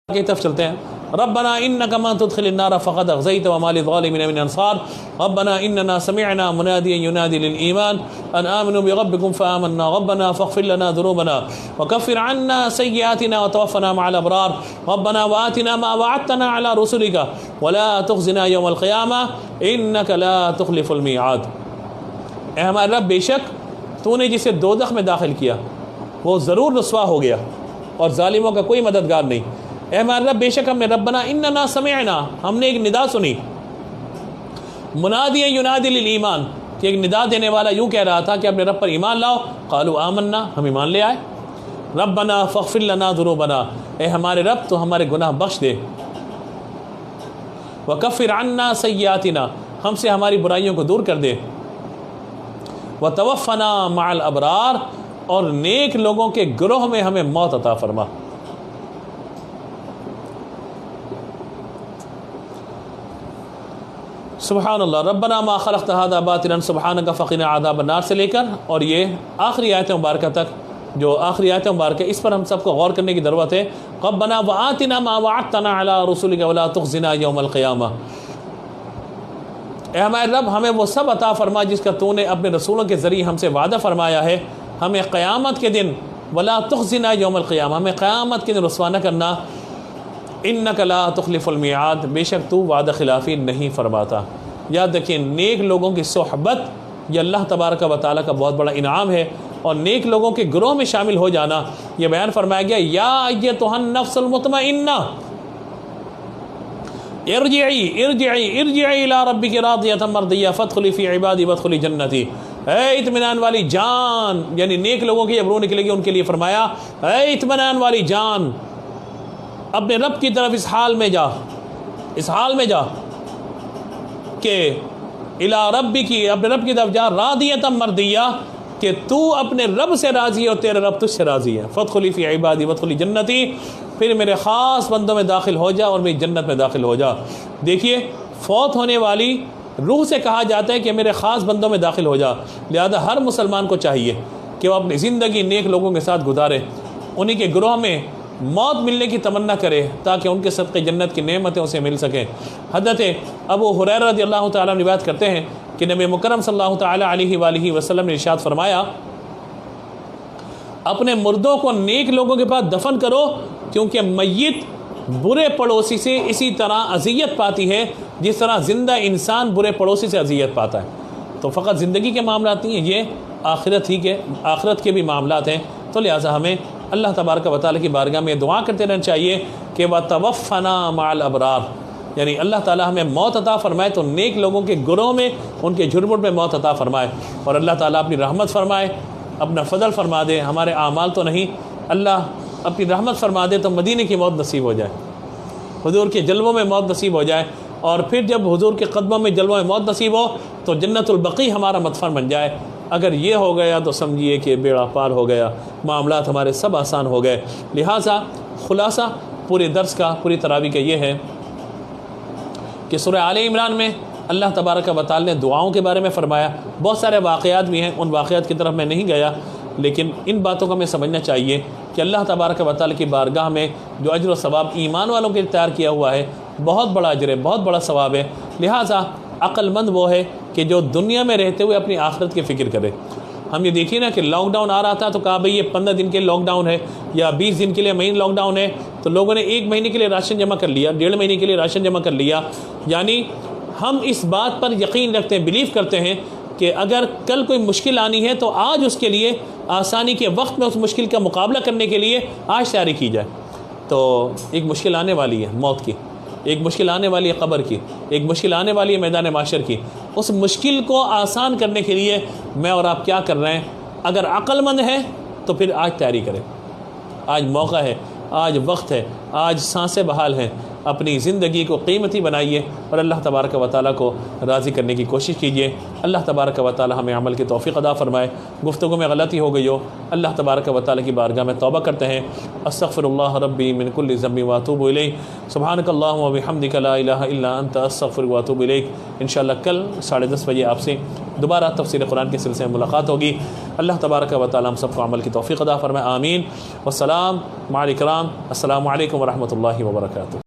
کی طرف چلتے ہیں. ربنا انک من تدخل النار فقد اخزیت وما للظالمین من انصار. ربنا اننا سمعنا منادیا ینادی للایمان ان آمنوا بربکم فآمنا. ربنا فاغفر لنا ذنوبنا وكفر عنا سیئاتنا وتوفنا مع الابرار. ربنا وآتنا ما وعدتنا على رسلك ولا تخزنا يوم القيامة انك لا تخلف الميعاد. اے ہمارے رب، بے شک تو نے جسے دوزخ میں داخل کیا وہ ضرور رسوا ہو گیا اور ظالموں کا کوئی مددگار نہیں. اے ہمارے رب، بے شک ہم نے ربنا اننا سمعنا، ہم نے ایک ندا سنی، منادی ینادی للایمان، کہ ایک ندا دینے والا یوں کہہ رہا تھا کہ اپنے رب پر ایمان لاؤ. قالوا آمنا، ہم ایمان لے آئے. ربنا فاغفر لنا ذنوبنا، اے ہمارے رب تو ہمارے گناہ بخش دے. وکفر عنا سیئاتنا، ہم سے ہماری برائیوں کو دور کر دے. وتوفنا مع الابرار، اور نیک لوگوں کے گروہ میں ہمیں موت عطا فرما. سبحان اللہ ربنا ما خلقت هذا باطلا سبحانك فقنا عذاب النار سے لے کر اور یہ آخری آیت مبارکہ تک، جو آخری آیت مبارکہ اس پر ہم سب کو غور کرنے کی ضرورت ہے۔ ربنا وآتنا ما وعدتنا على رسلك ولا تخزنا يوم القیامہ، اے ہمارے رب ہمیں وہ سب عطا فرما جس کا تو نے اپنے رسولوں کے ذریعے ہم سے وعدہ فرمایا ہے، ہمیں قیامت کے دن ولا تخزنا یوم القیامہ، ہمیں قیامت کے دن رسوا نہ کرنا، انک لا تخلف المیعاد، بے شک تو وعدہ خلافی نہیں فرماتا۔ یاد رکھیں نیک لوگوں کی صحبت یہ اللہ تبارک و تعالیٰ کا بہت بڑا انعام ہے، اور نیک لوگوں کے گروہ میں شامل ہو جانا یہ بیان فرمایا گیا، یا ایتھا النفس المطمئنہ ارجعی الی ربک راضیۃ مرضیہ فادخلی فی عبادی وادخلی جنتی، اے اطمینان والی جان، یعنی نیک لوگوں کی جب روح نکلے گی ان کے لیے فرمایا اے اطمینان والی جان اپنے رب کی طرف اس حال میں جا کہ الی ربک، اپنے رب کی طرف جا راضیۃ مرضیہ، کہ تو اپنے رب سے راضی ہے اور تیرا رب تجھ سے راضی ہے، فادخلی فی عبادی وادخلی جنتی، پھر میرے خاص بندوں میں داخل ہو جا اور میری جنت میں داخل ہو جا۔ دیکھیے فوت ہونے والی روح سے کہا جاتا ہے کہ میرے خاص بندوں میں داخل ہو جا، لہذا ہر مسلمان کو چاہیے کہ وہ اپنی زندگی نیک لوگوں کے ساتھ گزارے، انہی کے گروہ میں موت ملنے کی تمنا کرے تاکہ ان کے صدقے جنت کی نعمتیں اسے مل سکیں۔ حضرت ابو ہریرہ رضی اللہ تعالیٰ عنہ روایت کرتے ہیں کہ نبی مکرم صلی اللہ تعالیٰ علیہ وآلہ وسلم نے ارشاد فرمایا اپنے مردوں کو نیک لوگوں کے پاس دفن کرو، کیونکہ میت برے پڑوسی سے اسی طرح اذیت پاتی ہے جس طرح زندہ انسان برے پڑوسی سے اذیت پاتا ہے۔ تو فقط زندگی کے معاملات نہیں ہیں، یہ آخرت کے بھی معاملات ہیں، تو لہٰذا ہمیں اللہ تبارک و تعالیٰ کی بارگاہ میں دعا کرتے رہنا چاہیے کہ وَتَوَفَّنَا مَعَ الْأَبْرَارِ، یعنی اللہ تعالیٰ ہمیں موت عطا فرمائے تو نیک لوگوں کے گروہ میں ان کے جھرمٹ میں موت عطا فرمائے، اور اللہ تعالیٰ اپنی رحمت فرمائے، اپنا فضل فرما دے، ہمارے اعمال تو نہیں، اللہ اپنی رحمت فرما دے تو مدینے کی موت نصیب ہو جائے، حضور کے جلووں میں موت نصیب ہو جائے، اور پھر جب حضور کے قدموں میں جلووں میں موت نصیب ہو تو جنت البقیع ہمارا مدفن بن جائے۔ اگر یہ ہو گیا تو سمجھیے کہ بیڑا پار ہو گیا، معاملات ہمارے سب آسان ہو گئے۔ لہٰذا خلاصہ پورے درس کا، پوری تراویح کا یہ ہے کہ سورہ آل عمران میں اللہ تبارک و تعالی نے دعاؤں کے بارے میں فرمایا، بہت سارے واقعات بھی ہیں، ان واقعات کی طرف میں نہیں گیا، لیکن ان باتوں کو ہمیں سمجھنا چاہیے کہ اللہ تبارک و تعالی کی بارگاہ میں جو اجر و ثواب ایمان والوں کے لیے تیار کیا ہوا ہے بہت بڑا اجر ہے، بہت بڑا ثواب ہے۔ لہٰذا عقل مند وہ ہے کہ جو دنیا میں رہتے ہوئے اپنی آخرت کی فکر کرے۔ ہم یہ دیکھیے نا کہ لاک ڈاؤن آ رہا تھا تو کہا بھئی یہ 15 دن کے لاک ڈاؤن ہے یا 20 دن کے لیے مہینے لاک ڈاؤن ہے، تو لوگوں نے 1 مہینے کے لیے راشن جمع کر لیا، 1.5 مہینے کے لیے راشن جمع کر لیا۔ یعنی ہم اس بات پر یقین رکھتے ہیں، بلیو کرتے ہیں کہ اگر کل کوئی مشکل آنی ہے تو آج اس کے لیے آسانی کے وقت میں اس مشکل کا مقابلہ کرنے کے لیے آج تیاری کی جائے۔ تو ایک مشکل آنے والی ہے موت کی، ایک مشکل آنے والی ہے قبر کی، ایک مشکل آنے والی ہے میدان محشر کی۔ اس مشکل کو آسان کرنے کے لیے میں اور آپ کیا کر رہے ہیں؟ اگر عقل مند ہے تو پھر آج تیاری کریں، آج موقع ہے، آج وقت ہے، آج سانسیں بحال ہیں، اپنی زندگی کو قیمتی بنائیے اور اللہ تبارک و تعالیٰ کو راضی کرنے کی کوشش کیجیے۔ اللہ تبارک و تعالیٰ ہمیں عمل کی توفیق عطا فرمائے۔ گفتگو میں غلطی ہو گئی ہو اللہ تبارک و تعالیٰ کی بارگاہ میں توبہ کرتے ہیں۔ استغفر اللہ ربی من کل ذنب واتوب الیہ، سبحانک اللہم وبحمدک لا الہ الا انت استغفرک واتوب الیک۔ انشاءاللہ کل 10:30 بجے آپ سے دوبارہ تفسیر قرآن کے سلسلے میں ملاقات ہوگی۔ اللہ تبارک و تعالیٰ ہم سب کو عمل کی توفیق عطا فرمائے، آمین۔ والسلام مع الکرام، السلام علیکم ورحمۃ اللہ وبرکاتہ۔